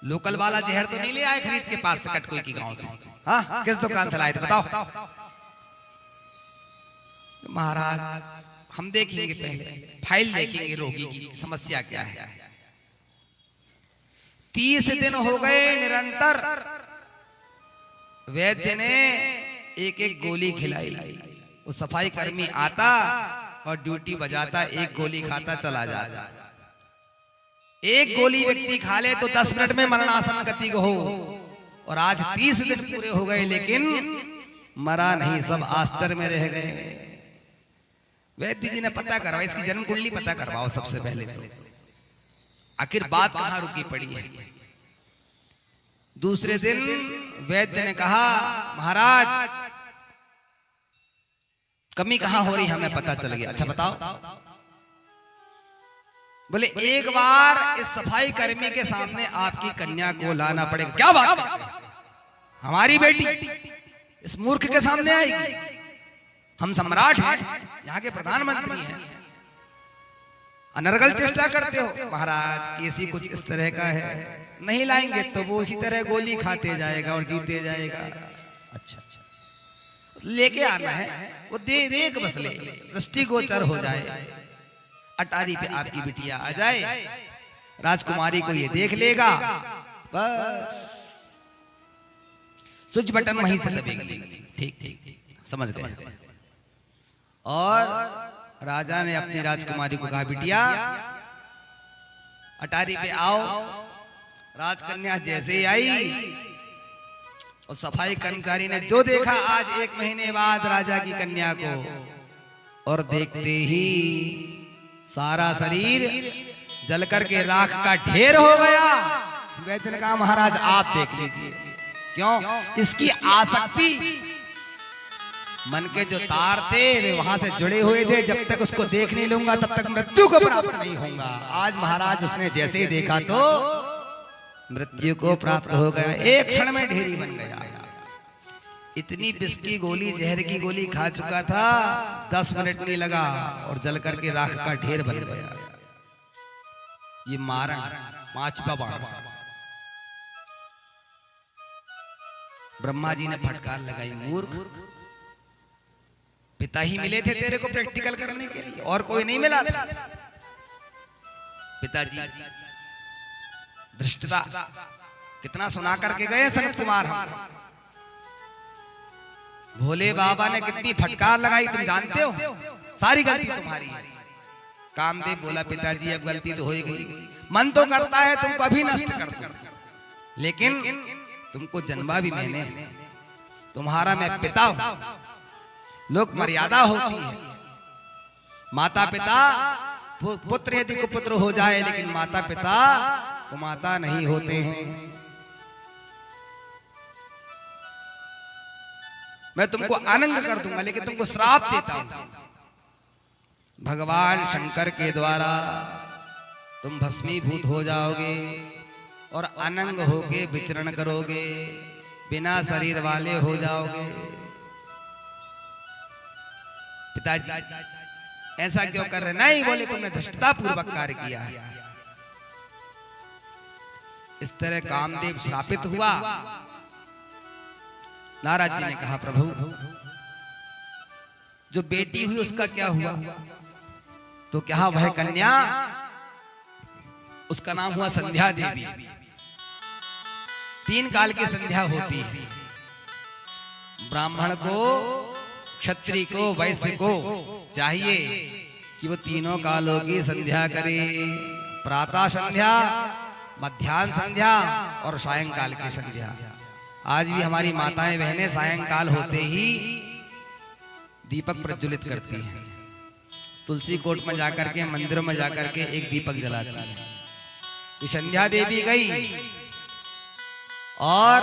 लोकल वाला जहर तो नहीं ले आए खरीद के पास से, कटकोई की गांव से? हाँ, किस दुकान से लाए थे बताओ? महाराज हम देखेंगे, पहले फाइल देखेंगे रोगी की समस्या क्या है। 30 दिन हो गए निरंतर वैद्य ने 1-1 गोली खिलाई। वो सफाई कर्मी आता और ड्यूटी बजाता, 1 गोली खाता चला जाता। 1 गोली व्यक्ति खा ले तो 10 मिनट में मरणासन गति को हो, और आज 30 दिन पूरे हो गए लेकिन मरा नहीं, सब आश्चर्य में रह गए। वैद्य जी ने पता करवाया, इसकी जन्म कुंडली पता करवाओ सबसे पहले, आखिर बात कहां रुकी पड़ी है। दूसरे दिन वैद्य ने कहा, महाराज कमी कहां हो रही हमें पता चल गया। अच्छा बताओ। बोले एक बार इस सफाई कर्मी के सामने आपकी कन्या को लाना पड़ेगा। क्या बात है? हमारी बेटी इस मूर्ख के सामने आएगी? हम सम्राट हैं, यहाँ के प्रधानमंत्री हैं, अनर्गल चेष्टा करते हो। महाराज केसी कुछ इस तरह का है, नहीं लाएंगे तो वो इसी तरह गोली खाते जाएगा और जीते जाएगा। अच्छा लेके आना है, वो देख बस ले, दृष्टिगोचर हो जाए, अटारी पे आपकी बिटिया आ जाए, राजकुमारी को ये देख लेगा, बस स्विच बटन वहीं से दबेगी। ठीक समझ गए। और राजा ने अपनी राजकुमारी को कहा, बिटिया अटारी पे आओ। राजकन्या जैसे ही आई और सफाई कर्मचारी ने जो देखा आज 1 महीने बाद राजा की कन्या को, और देखते ही सारा शरीर जलकर के राख का ढेर हो गया। वैद्य ने कहा महाराज आप देख लीजिए। क्यों? इसकी आसक्ति, मन के जो तार थे वे वहां से जुड़े हुए थे। जब तक उसको देख नहीं लूंगा तब तक मृत्यु को प्राप्त नहीं होगा। आज महाराज उसने जैसे ही देखा तो मृत्यु को प्राप्त हो गया। एक क्षण में ढेरी बन गया। इतनी विष की गोली, जहर की गोली खा चुका था, 10 मिनट नहीं लगा और जल करके राख का ढेर बन गया। ये मारण, 5वां बाण। ब्रह्मा जी ने फटकार लगाई, मूर्ख, पिता ही मिले थे तेरे को प्रैक्टिकल करने के लिए, और कोई नहीं मिला। पिताजी धृष्टता कितना सुना करके गए सनत कुमार। भोले बाबा ने कितनी फटकार लगाई तुम जानते हो। सारी गलती तुम्हारी। कामदेव बोला पिताजी अब गलती तो हो ही गई। मन तो करता है तुमको अभी नष्ट कर दूं, लेकिन तुमको जन्मा भी मैंने, तुम्हारा मैं पिता हूं। लोक मर्यादा होती है। माता पिता, पुत्र यदि कुपुत्र हो जाए, लेकिन माता पिता कुमाता नहीं होते हैं। मैं तुमको आनंद कर दूंगा, लेकिन तुमको श्राप देता हूं। भगवान शंकर के द्वारा तुम भस्मीभूत हो जाओगे और अनंग होके विचरण करोगे, बिना शरीर वाले हो जाओगे। पिताजी ऐसा क्यों कर रहे? नहीं बोले, तुमने धृष्टता पूर्वक कार्य किया है। इस तरह कामदेव श्रापित हुआ। नारद जी ने कहा प्रभु जो बेटी हुई उसका क्या हुआ? तो क्या वह कन्या, उसका नाम हुआ संध्या देवी। 3 काल की संध्या होती है। ब्राह्मण को, क्षत्रिय को, वैश्य को चाहिए कि वो तीनों कालों की संध्या करे। प्रातः संध्या, मध्याह्न संध्या और सायंकाल की संध्या। आज भी हमारी माताएं बहनें सायंकाल होते ही दीपक प्रज्वलित करती हैं। तुलसी कोट में जाकर के, मंदिरों में जाकर के एक दीपक जलाती है। ये संध्या देवी गई और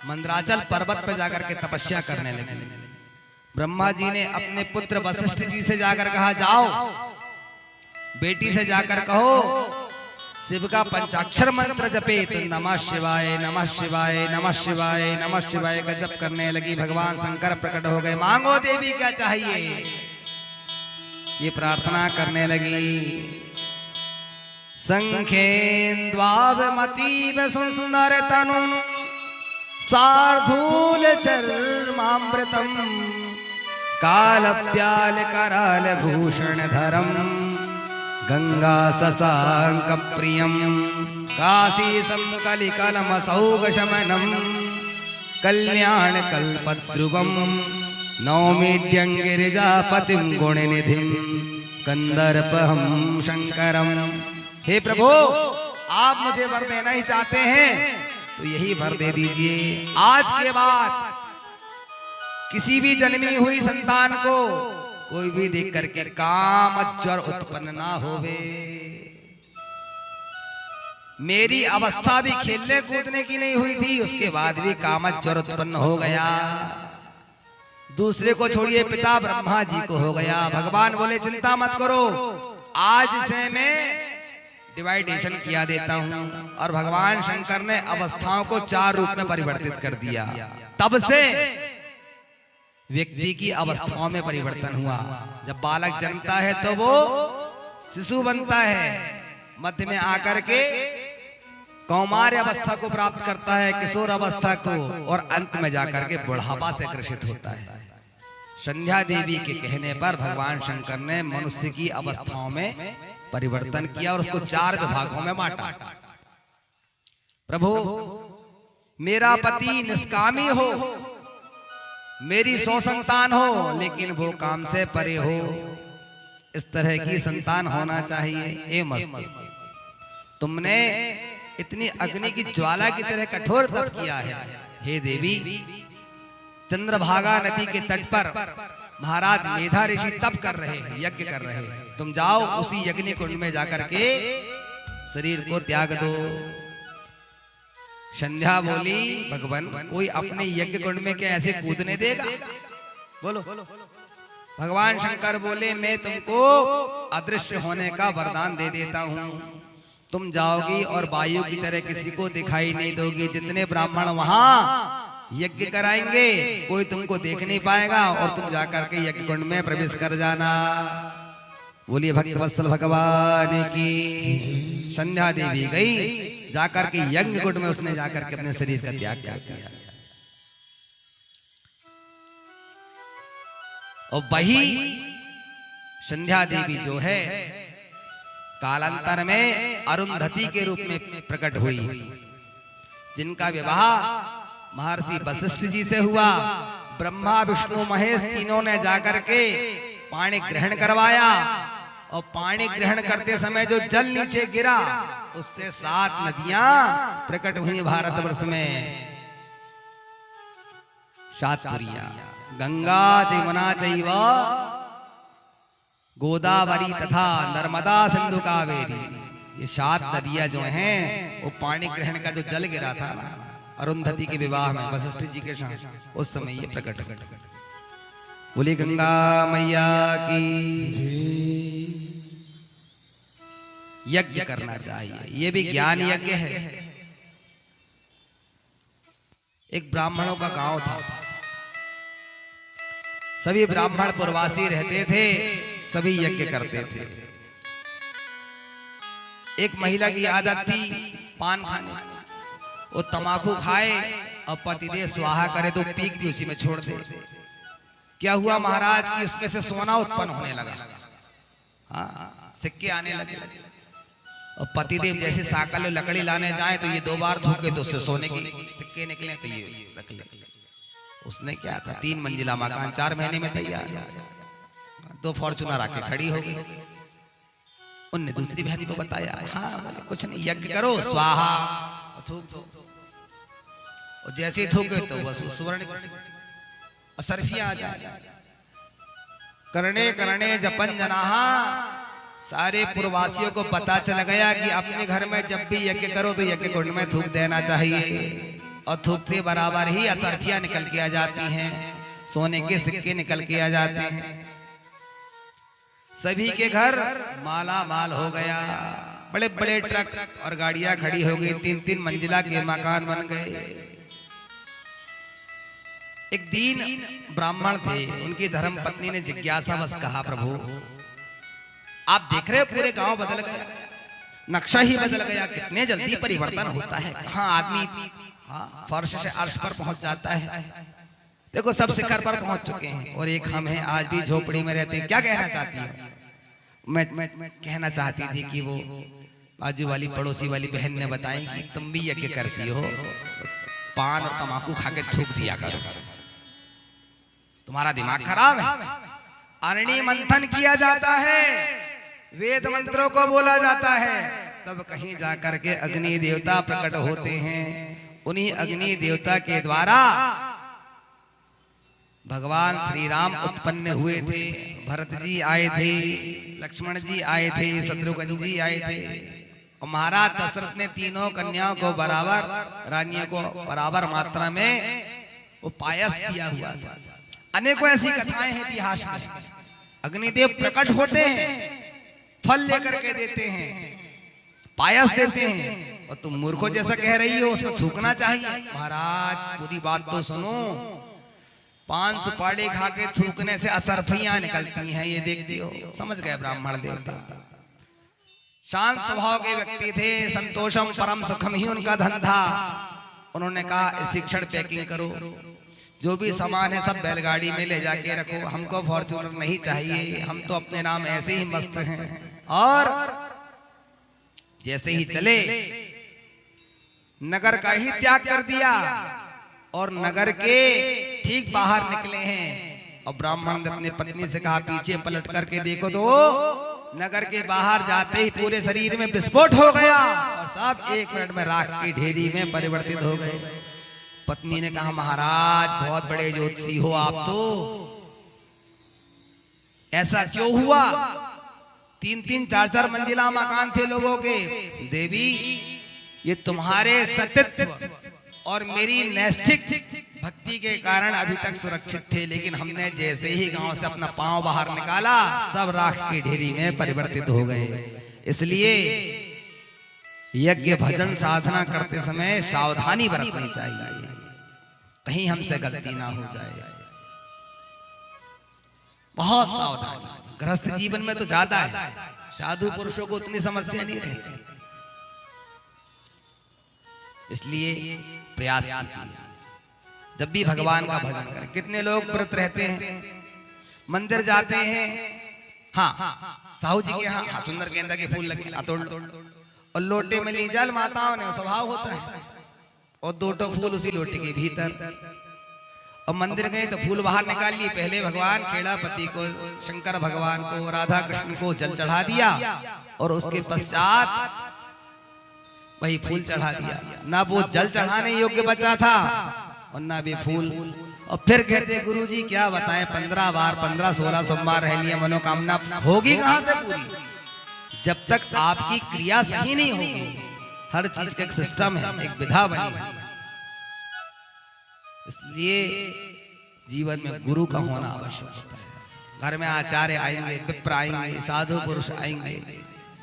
मंदराचल पर्वत पर जाकर के तपस्या करने लगी। ब्रह्मा जी ने अपने पुत्र वशिष्ठ जी से जाकर कहा जाओ बेटी से जाकर कहो शिव का पंचाक्षर मंत्र जपे। तो नमः शिवाय नमः शिवाय नमः शिवाय नमः शिवाय का जप करने लगी। भगवान शंकर प्रकट हो गए। मांगो देवी क्या चाहिए, ये प्रार्थना करने लगी। संखेन्द्वावमतीव सुंदर तनु सार्धूल चर्मामृतम कालव्याल कराल भूषण धरम गंगा शशांक प्रियम काशी संकलिकलम सौग शमनम कल्याण कल्पद्रुवम नौमीड्यं गिरिजापतिं गुणनिधिं कंदर्पहं शंकरम। हे प्रभु आप मुझे वर देना ही चाहते हैं तो यही वर दे दीजिए। आज के बाद किसी भी जन्मी हुई संतान को कोई भी देख करके काम ज्वर उत्पन्न ना होवे। मेरी अवस्था भी खेलने कूदने की नहीं हुई थी, उसके बाद भी काम ज्वर उत्पन्न हो गया। दूसरे को छोड़िए, पिता ब्रह्मा जी को हो गया। भगवान बोले चिंता मत करो, आज से मैं डिवाइडेशन किया देता हूं। और भगवान शंकर ने अवस्थाओं को 4 रूप में परिवर्तित कर दिया। तब से व्यक्ति की अवस्थाओं में परिवर्तन हुआ। जब बालक जन्मता है तो वो शिशु बनता है, मध्य में आकर के कौमार अवस्था को प्राप्त करता है, किशोर अवस्था को, और अंत में जाकर के बुढ़ापा से ग्रसित होता है। संध्या देवी के कहने पर भगवान शंकर ने मनुष्य की अवस्थाओं में परिवर्तन किया और उसको 4 विभागों में बांटा। प्रभु मेरा पति निष्कामी हो, मेरी 100 संतान हो, लेकिन वो काम से परे हो। इस तरह की संतान होना चाहिए। ए मस्त तुमने इतनी अग्नि की ज्वाला की तरह कठोर तप किया है। हे देवी, चंद्रभागा नदी के तट पर महाराज मेधा ऋषि तप कर रहे हैं, यज्ञ कर रहे हैं। तुम जाओ उसी यज्ञ कुंड में जाकर के शरीर को त्याग दो। संध्या बोली, भगवान कोई अपने यज्ञ कुंड में क्या ऐसे कूदने देगा? बोलो। भगवान शंकर बोले, मैं तुमको अदृश्य होने का वरदान दे देता हूं। तुम जाओगी और वायु की तरह किसी को दिखाई नहीं दोगी। जितने ब्राह्मण वहां यज्ञ कराएंगे कोई तुमको देख नहीं पाएगा और तुम जाकर के यज्ञ कुंड में प्रवेश कर जाना। बोलिए भक्तवत्सल भगवान की। संध्या देवी गई, जाकर के यज्ञ कुंड में उसने जाकर के अपने शरीर का त्याग किया। और वही संध्या देवी जो है कालांतर में अरुंधति के रूप में प्रकट हुई, जिनका विवाह महर्षि वशिष्ठ जी से हुआ। ब्रह्मा विष्णु महेश तीनों ने जाकर के पाणी ग्रहण करवाया और पाणी ग्रहण करते समय जो जल नीचे गिरा उससे 7 नदियां प्रकट हुई भारतवर्ष में। 7 पुरियां, गंगा यमुना चैव गोदावरी तथा नर्मदा सिंधु कावेरी। ये 7 नदियां जो हैं वो पाणी ग्रहण का जो जल गिरा था ना अरुंधति के विवाह में वशिष्ठ जी के साथ, उस समय ये प्रकट। बोली गंगा मैया की। यज्ञ करना चाहिए, ये भी ज्ञान यज्ञ है। एक ब्राह्मणों का गांव था, सभी ब्राह्मण पुरवासी रहते थे, सभी यज्ञ करते थे। एक महिला की आदत थी पान खाने, वो तमाकू खाए और पतिदेव स्वाहा करे तो पीक भी उसी में छोड़ दे। क्या हुआ महाराज कि उसमें से सोना उत्पन्न होने लगा, हाँ सिक्के आने लगे। और पतिदेव जैसे साकल में लकड़ी लाने जाए तो ये 2 बार थूके तो उससे सोने के सिक्के निकले, तो ये रख ले। उसने क्या था 3 मंजिला मकान 4 महीने में तैयार। 2 फॉर्चूनर आके खड़ी हो गई। उनने दूसरी बहन को बताया, हाँ बोले कुछ नहीं, यज्ञ करो स्वाहा, थूक दो। और जैसे थूके तो बस सुवर्ण असरफियां आ जाए। करने करने जपन जनाहा, सारे पुरवासियों को पता चल गया कि अपने घर में जब भी यज्ञ करो तो यज्ञ कुंड में थूक देना चाहिए। और थूकते बराबर ही असरफियां निकल के आ जाती हैं, सोने के सिक्के निकल के आ जाते हैं। सभी के घर माला माल हो गया। बड़े बड़े ट्रक और गाड़ियां खड़ी हो गई, 3-3 मंजिला के मकान बन गए। एक दीन ब्राह्मण थे, उनकी धर्म पत्नी ने जिज्ञासावश कहा, प्रभु आप देख रहे हो पूरे गांव बदल गया, नक्शा ही बदल गया, कितने जल्दी परिवर्तन होता है। हाँ आदमी फर्श से अर्श पर पहुंच जाता है, देखो सब शिखर पर पहुंच चुके हैं और एक हम हैं आज भी झोपड़ी में रहते हैं। क्या कहना चाहती है? मैं कहना चाहती थी कि वो बाजू वाली पड़ोसी वाली बहन ने बताई कि तुम भी यज्ञ करती हो, पान और तमाकू खा के थूक दिया करो, तुम्हारा दिमाग खराब है। अरणी मंथन किया जाता है, वेद मंत्रों को बोला जाता है, तब कहीं जाकर के अग्नि देवता प्रकट होते हैं। उन्हीं अग्नि देवता के द्वारा भगवान श्री राम उत्पन्न हुए थे। भरत जी आए थे, लक्ष्मण जी आए थे, शत्रुघ्न जी आए थे। और महाराज दशरथ ने तीनों कन्याओं को बराबर, रानियों को बराबर मात्रा में वो पायस दिया हुआ था। अनेकों ऐसी कथाएं हैं इतिहास में। अग्निदेव प्रकट होते हैं, फल लेकर के देते हैं, पायस देते हैं, और तुम मूर्खों जैसा कह रही हो उसमें थूकना चाहिए। महाराज पूरी बात तो सुनो, 5 सुपारी खा के थूकने से असरफियां निकलती हैं, ये देखते हो। समझ गए ब्राह्मण देवता। शांत स्वभाव के व्यक्ति थे, संतोषम परम सुखम ही उनका धंधा। उन्होंने कहा शिक्षण पैकिंग करो, जो भी सामान है सब बैलगाड़ी में ले जाके रखो, हमको फॉर्च्यूनर नहीं चाहिए, हम तो अपने नाम ऐसे ही मस्त हैं। और जैसे ही चले नगर का ही त्याग कर दिया और नगर के ठीक बाहर निकले हैं। और ब्राह्मण ने अपनी पत्नी से कहा पीछे पलट करके देखो तो नगर के बाहर जाते ही पूरे शरीर में विस्फोट हो गया और सब 1 मिनट में राख की ढेरी में परिवर्तित हो गए। पत्नी ने कहा, महाराज बहुत बड़े ज्योतिषी हो आप तो, ऐसा क्यों हुआ? 3-3, 4-4 मंजिला मकान थे लोगों के। देवी, ये तुम्हारे सतीत्व और मेरी नैष्ठिक भक्ति के कारण अभी तक सुरक्षित थे, लेकिन हमने जैसे ही गांव से अपना पांव बाहर निकाला सब राख की ढेरी में परिवर्तित हो गए। इसलिए यज्ञ भजन साधना करते समय सावधानी बरतनी चाहिए, कहीं हमसे गलती ना हो जाए। बहुत सावधानी। गृहस्थ जीवन में तो ज्यादा है, साधु पुरुषों को उतनी समस्या नहीं रहती। इसलिए प्रयास कीजिए जब भी भगवान का भजन करें। कितने लोग व्रत रहते हैं, मंदिर जाते हैं, हाँ साहू जी के यहाँ सुंदर गेंदा के फूल लगे तोड़ और लोटे में ली जल, माताओं ने स्वभाव होता है, और 2 फूल उसी लोटे के भीतर। और मंदिर गए तो फूल बाहर निकाल लिए, पहले भगवान खेड़ापति को, शंकर भगवान को, राधा कृष्ण को जल चढ़ा दिया और उसके पश्चात वही फूल चढ़ा दिया। ना वो जल चढ़ाने योग्य बचा था और ना भी फूल। और फिर कहते, गुरुजी क्या बताएं, 15 बार 15-16 सोमवार रह लिए, मनोकामना होगी कहां से पूरी? जब तक आपकी क्रिया सही नहीं होगी। हर चीज का एक सिस्टम है, एक विधा बनी है। इसलिए जीवन में गुरु का होना आवश्यक होता है। घर में आचार्य आएंगे, विप्र आएंगे, साधु पुरुष आएंगे,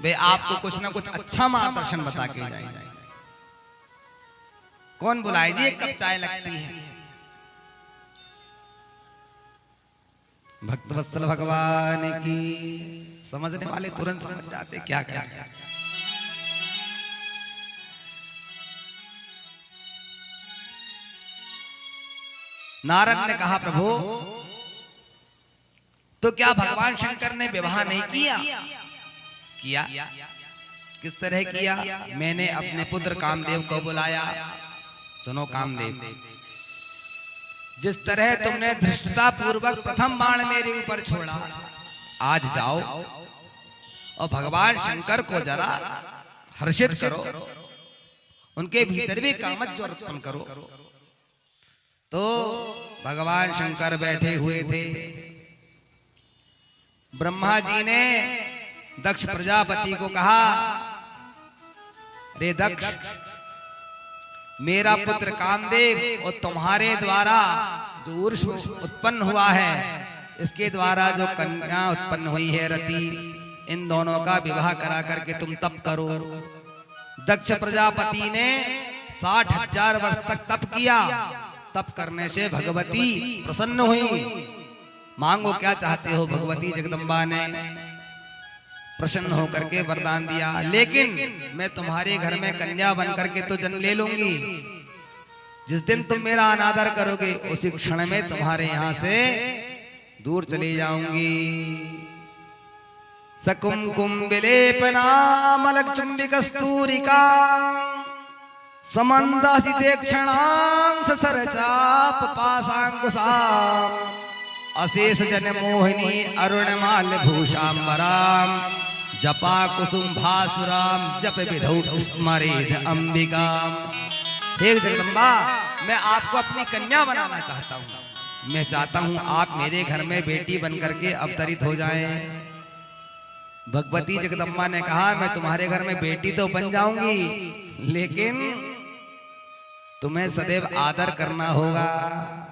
वे आपको कुछ ना कुछ अच्छा मार्गदर्शन बता के जाएंगे। कौन बुलाए जी, एक कप चाय लगती है। भक्त वत्सल भगवान की। समझने वाले तुरंत समझ जाते क्या क्या क्या। नारद ने कहा, प्रभु तो क्या भगवान शंकर ने विवाह नहीं किया? किया। किस तरह किया? मैंने अपने पुत्र कामदेव को बुलाया। सुनो कामदेव, जिस तरह तुमने धृष्टता पूर्वक प्रथम बाण मेरे ऊपर छोड़ा, आज जाओ और भगवान शंकर को जरा हर्षित करो, उनके भीतर भी कामज्वर उत्पन्न करो। तो भगवान शंकर बैठे हुए थे। ब्रह्मा जी ने दक्ष प्रजापति को कहा, रे दक्ष, मेरा पुत्र कामदेव और तुम्हारे द्वारा जो उर्ष उत्पन्न हुआ है, इसके द्वारा जो कन्या उत्पन्न हुई है रति, इन दोनों का विवाह करा करके तुम तप करो। दक्ष प्रजापति ने 60,000 वर्ष तक तप किया। तप करने से भगवती प्रसन्न हुई। मांगो क्या चाहते हो? भगवती जगदम्बा ने प्रसन्न होकर के वरदान दिया, लेकिन मैं तुम्हारे घर में कन्या बन करके तो जन्म ले लूंगी। जिस दिन तुम मेरा अनादर करोगे, उसी क्षण में तुम्हारे यहाँ से दूर चली जाऊंगी। सकुमकुम विलेपनामलक चुंबी कस्तूरिका समंदासितेक्षणां ससरचाप पाशांकुशाम अशेष जन मोहिनी अरुणमाल भूषांबराम जपा कुसुम भासुराम जप विधौ स्मरेद अंबिकाम। हे जगदम्बा, मैं आपको अपनी कन्या बनाना चाहता हूँ। मैं चाहता हूँ आप मेरे घर में बेटी बनकर के अवतरित हो जाएं। भगवती जगदम्बा ने कहा, मैं तुम्हारे घर में बेटी तो बन जाऊंगी, लेकिन तुम्हें सदैव आदर करना होगा।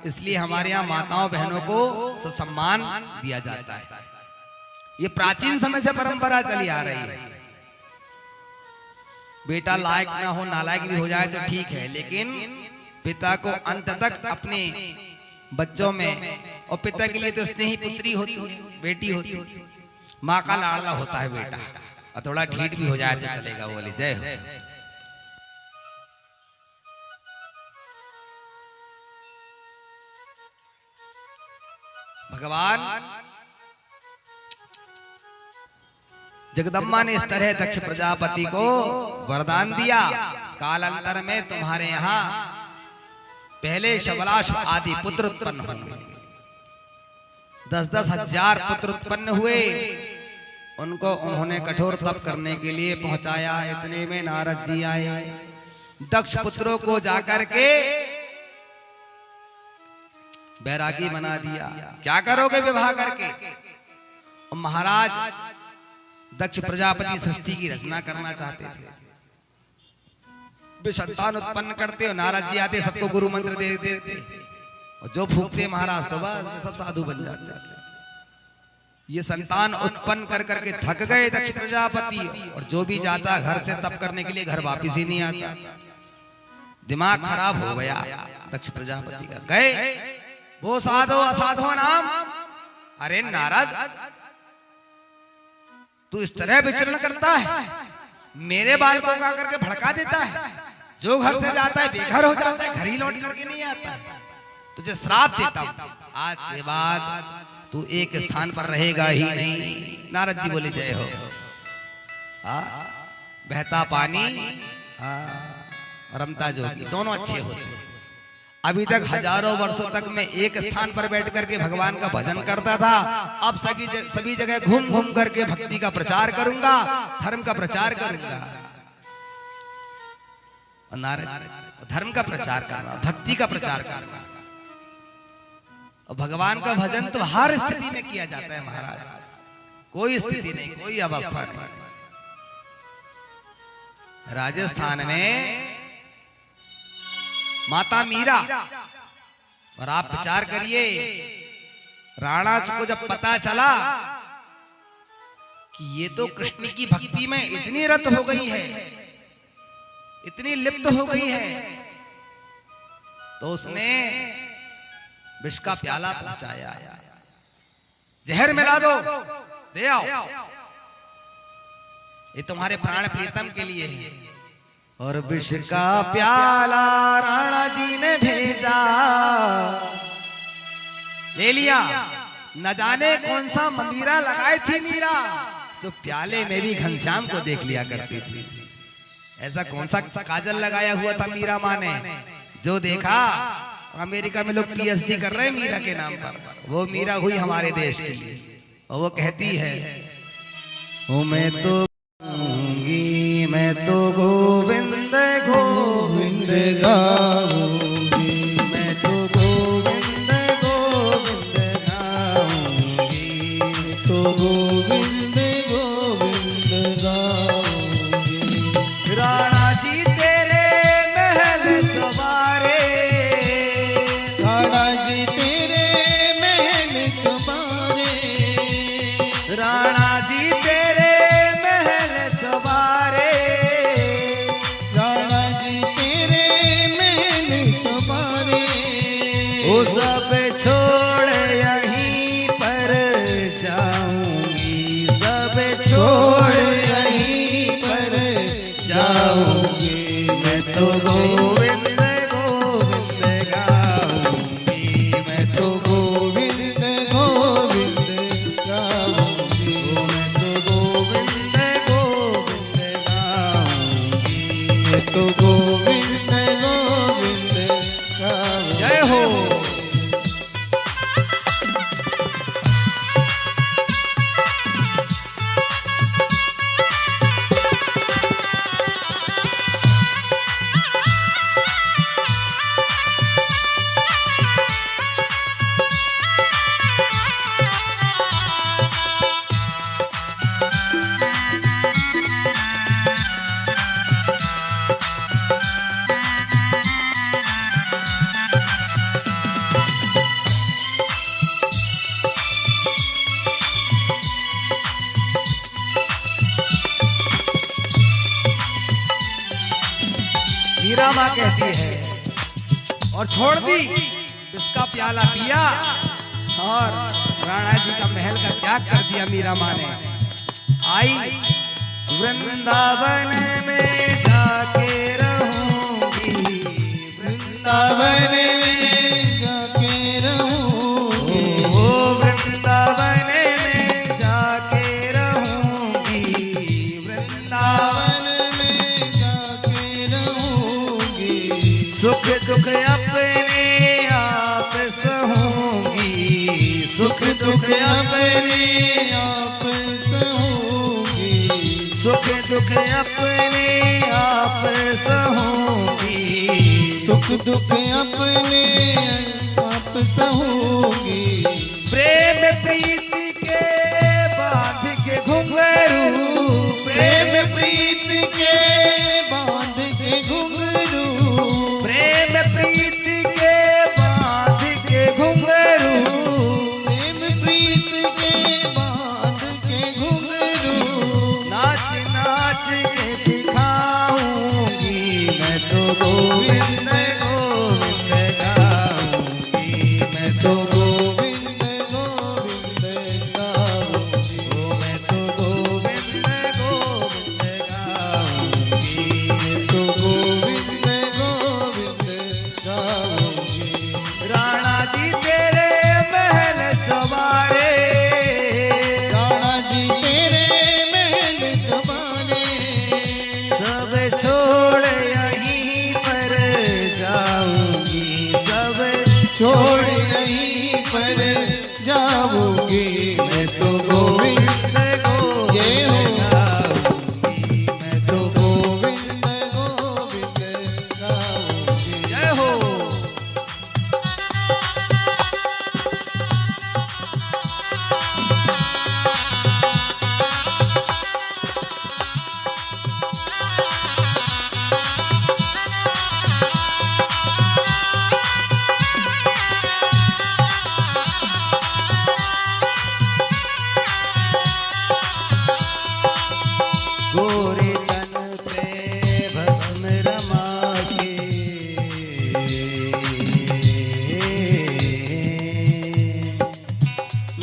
इसलिए हमारे यहाँ माताओं बहनों को सम्मान दिया जाता है। ये प्राचीन समय से परंपरा चली आ रही है। बेटा लायक ना हो, नालायक भी हो जाए तो ठीक है, लेकिन पिता को अंत तक अपने बच्चों में, और पिता के लिए तो स्नेही पुत्री होती है, बेटी होती है। माँ का लाडला होता है बेटा, और थोड़ा ढीठ भी हो जाए तो चलेगा। बोले जय हो। भगवान जगदम्बा ने इस तरह दक्ष प्रजापति को वरदान दिया, कालांतर में तुम्हारे यहाँ पहले शबलाश्व आदि पुत्र उत्पन्न होंगे। 10-10 हजार पुत्र उत्पन्न हुए। उनको उन्होंने कठोर तप करने के लिए पहुंचाया। इतने में नारद जी आए। दक्ष पुत्रों को जाकर के बैरागी बना दिया। क्या करोगे विवाह करके? और महाराज दक्ष प्रजापति सृष्टि की रचना करना चाहते थे, वे संतान उत्पन्न करते और नारद जी आते, सबको गुरु मंत्र दे देते और जो फूकते महाराज तो बस सब साधु बन जाते। ये संतान उत्पन्न कर करके थक गए दक्ष प्रजापति, और जो भी जाता घर से तप करने के लिए घर वापिस ही नहीं आता। दिमाग खराब हो गया दक्ष प्रजापति का। गए वो साधो असाधो नाम, अरे नारद तू इस तरह विचरण करता है, मेरे बाल को उगा करके भड़का देता है, जो घर से जाता है बेघर हो जाता है, घर ही लौट करके नहीं आता। तुझे श्राप देता हूं, आज के बाद तू एक स्थान पर रहेगा ही नहीं। नारद जी बोले जय हो। बहता पानी रमता जोगी, दोनों अच्छे होते। अभी तक हजारों वर्षों तक मैं एक स्थान पर बैठ करके भगवान का भजन करता था, अब सभी जगह घूम घूम करके भक्ति का प्रचार करूंगा, धर्म का प्रचार करूंगा। नारद धर्म का प्रचार करना, भक्ति का प्रचार करना, और भगवान का भजन तो हर स्थिति में किया जाता है महाराज, कोई स्थिति नहीं, कोई अवस्था नहीं। राजस्थान में माता मीरा, और आप विचार करिए राणा को जब पता चला कि ये तो कृष्ण की भक्ति में इतनी रत हो गई है, इतनी लिप्त हो गई है, तो उसने विष का प्याला पहुंचाया। जहर मिला दो, दे आओ, ये तुम्हारे प्राण प्रीतम के लिए है। और विष का प्याला राणा जी ने भेजा, ले लिया। न जाने कौन सा मदिरा लगाई थी मीरा, जो प्याले में भी घनश्याम को देख लिया करती थी। ऐसा कौन सा काजल लगाया हुआ था मीरा माँ ने, जो देखा अमेरिका में लोग पीएचडी कर रहे हैं मीरा के नाम पर, वो मीरा हुई हमारे देश की। और वो कहती है, मैं तो गाऊंगी, मैं तो गोविंद गोविंद गाऊंगी, मैं तो गोविंद गोविंद गाऊंगी, तो गोविंद गोविंद गाऊंगी। राणा जी तेरे महल चबारे, राणा जी तेरे महल चबारे, राणा जी तेरे महल चबारे, राणा जी तेरे महल चबारे। वो सब छोड़ यहीं पर जाऊंगी, सब छोड़ यहीं पर जाऊंगी, मैं तो गोविंद गोविंद गाऊंगी, मैं तो गोविंद गोविंद गाऊंगी, मैं तो गोविंद गोविंद गाऊंगी। मैं तो गोविंद गोविंद गाऊंगी। जय हो। मीरा माँ कहती है, और छोड़ दी, इसका प्याला पिया और राणा जी का महल का त्याग कर दिया मीरा माँ ने। आई वृंदावन में जाके रहूंगी, वृंदावन में जाके रहूंगी, ओ वृंदावन में जाके रहूंगी, वृंदावन में जाके रहूंगी। सुख दुख अपने आप सहूंगी, सुख दुख अपने आप सहूंगी। सुख दुख अपने आप सहूंगी, सुख दुख अपने आप सहूंगी। प्रेम प्रीति के बांध के घुंघरू, प्रेम प्रीति के बांध के घुंघरू, प्रेम प्रीति के बांध के घुंघरू, प्रेम प्रीति के बांध के घुंघरू। नाच नाच के दिखाऊंगी मैं तो गोविंद गोविंद गाऊंगी, मैं तो गोविंद गोविंद गाऊंगी, ओ मैं तो गोविंद गोविंद गाऊंगी। तो गोविंद गोविंद गाऊंगी। राणा जी तेरे महल चौबारे, राणा जी तेरे महल चबारे, सब छोड़ यहीं पर जाऊंगी, सब छोड़ यहीं पर जाऊंगी। मैं तो गोविंद जय हो, गाऊंगी, मैं तो गोविंद गोविंद गाऊंगी। जय हो। गोरे तन पे भस्म रमा के,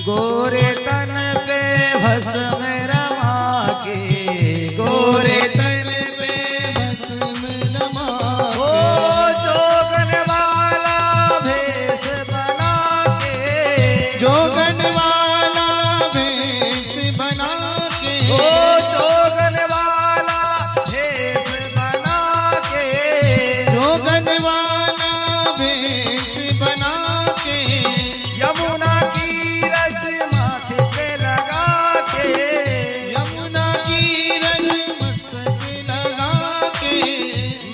गोरे तन पे भस्म रमा के, गोरे तन पे भस्म रमा ओ जोगन वाला भेष बना के, जोगन वाला भेष बना के, ओ जोगन वाला भेष बना के, जोगन वाला भेष बना के, यमुना की रज माथे पे लगा के, यमुना की रज मस्तक लगा के,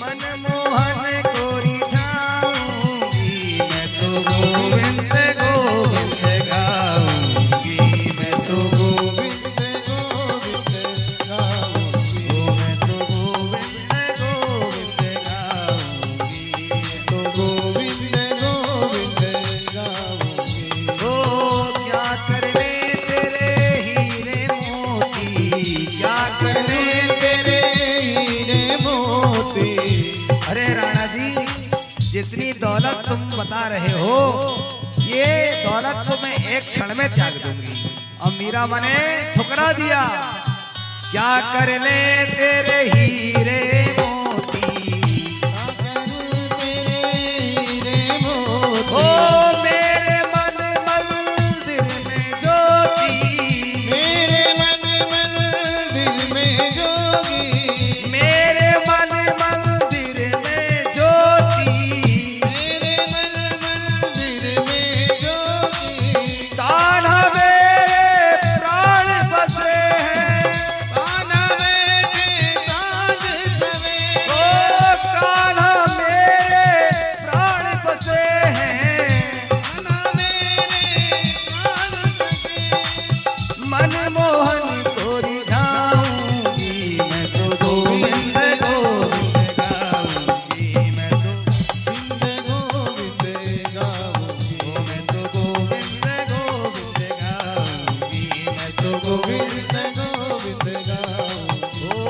मनमोहन को रिझाऊंगी मैं तो गोविंद गोविंद गाऊंगी, मैं तो गोविंद गोविंद गाऊंगी। ओ मैं तो गोविंद गोविंद गाऊंगी, तो गोविंद गोविंद गाऊंगी। ओ क्या करने तेरे हीरे मोती, क्या करने तेरे हीरे मोती। अरे राणा जी जितनी दौलत तुम बता रहे हो ये दौलत को मैं एक क्षण में त्याग दूंगी। अब मीरा ने ठुकरा दिया, क्या कर ले तेरे हीरे मोती, करूं तेरे हीरे मोती। ओ मेरे मन मंदिर में ज्योति, मेरे मन मंदिर में जोगी, मेरे मन मंदिर में ज्योति, मेरे मन मंदिर में जोगी। कान्हा मेरे प्राण बसे हैं, कान्हा बैठे साँझ सवेरे, ओ कान्हा मेरे प्राण बसे हैं, कान्हा मेरे प्राण सखे। मनमोहन को रिझाऊंगी मैं तो गोविंद गोविंद गाऊंगी, मैं तो गोविंद गाऊंगी। ओ मैं तो गोविंद गोविंद गाऊंगी, मैं तो गोविंद गोविंद गाऊंगी। ओ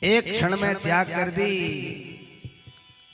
एक क्षण में त्याग कर दी।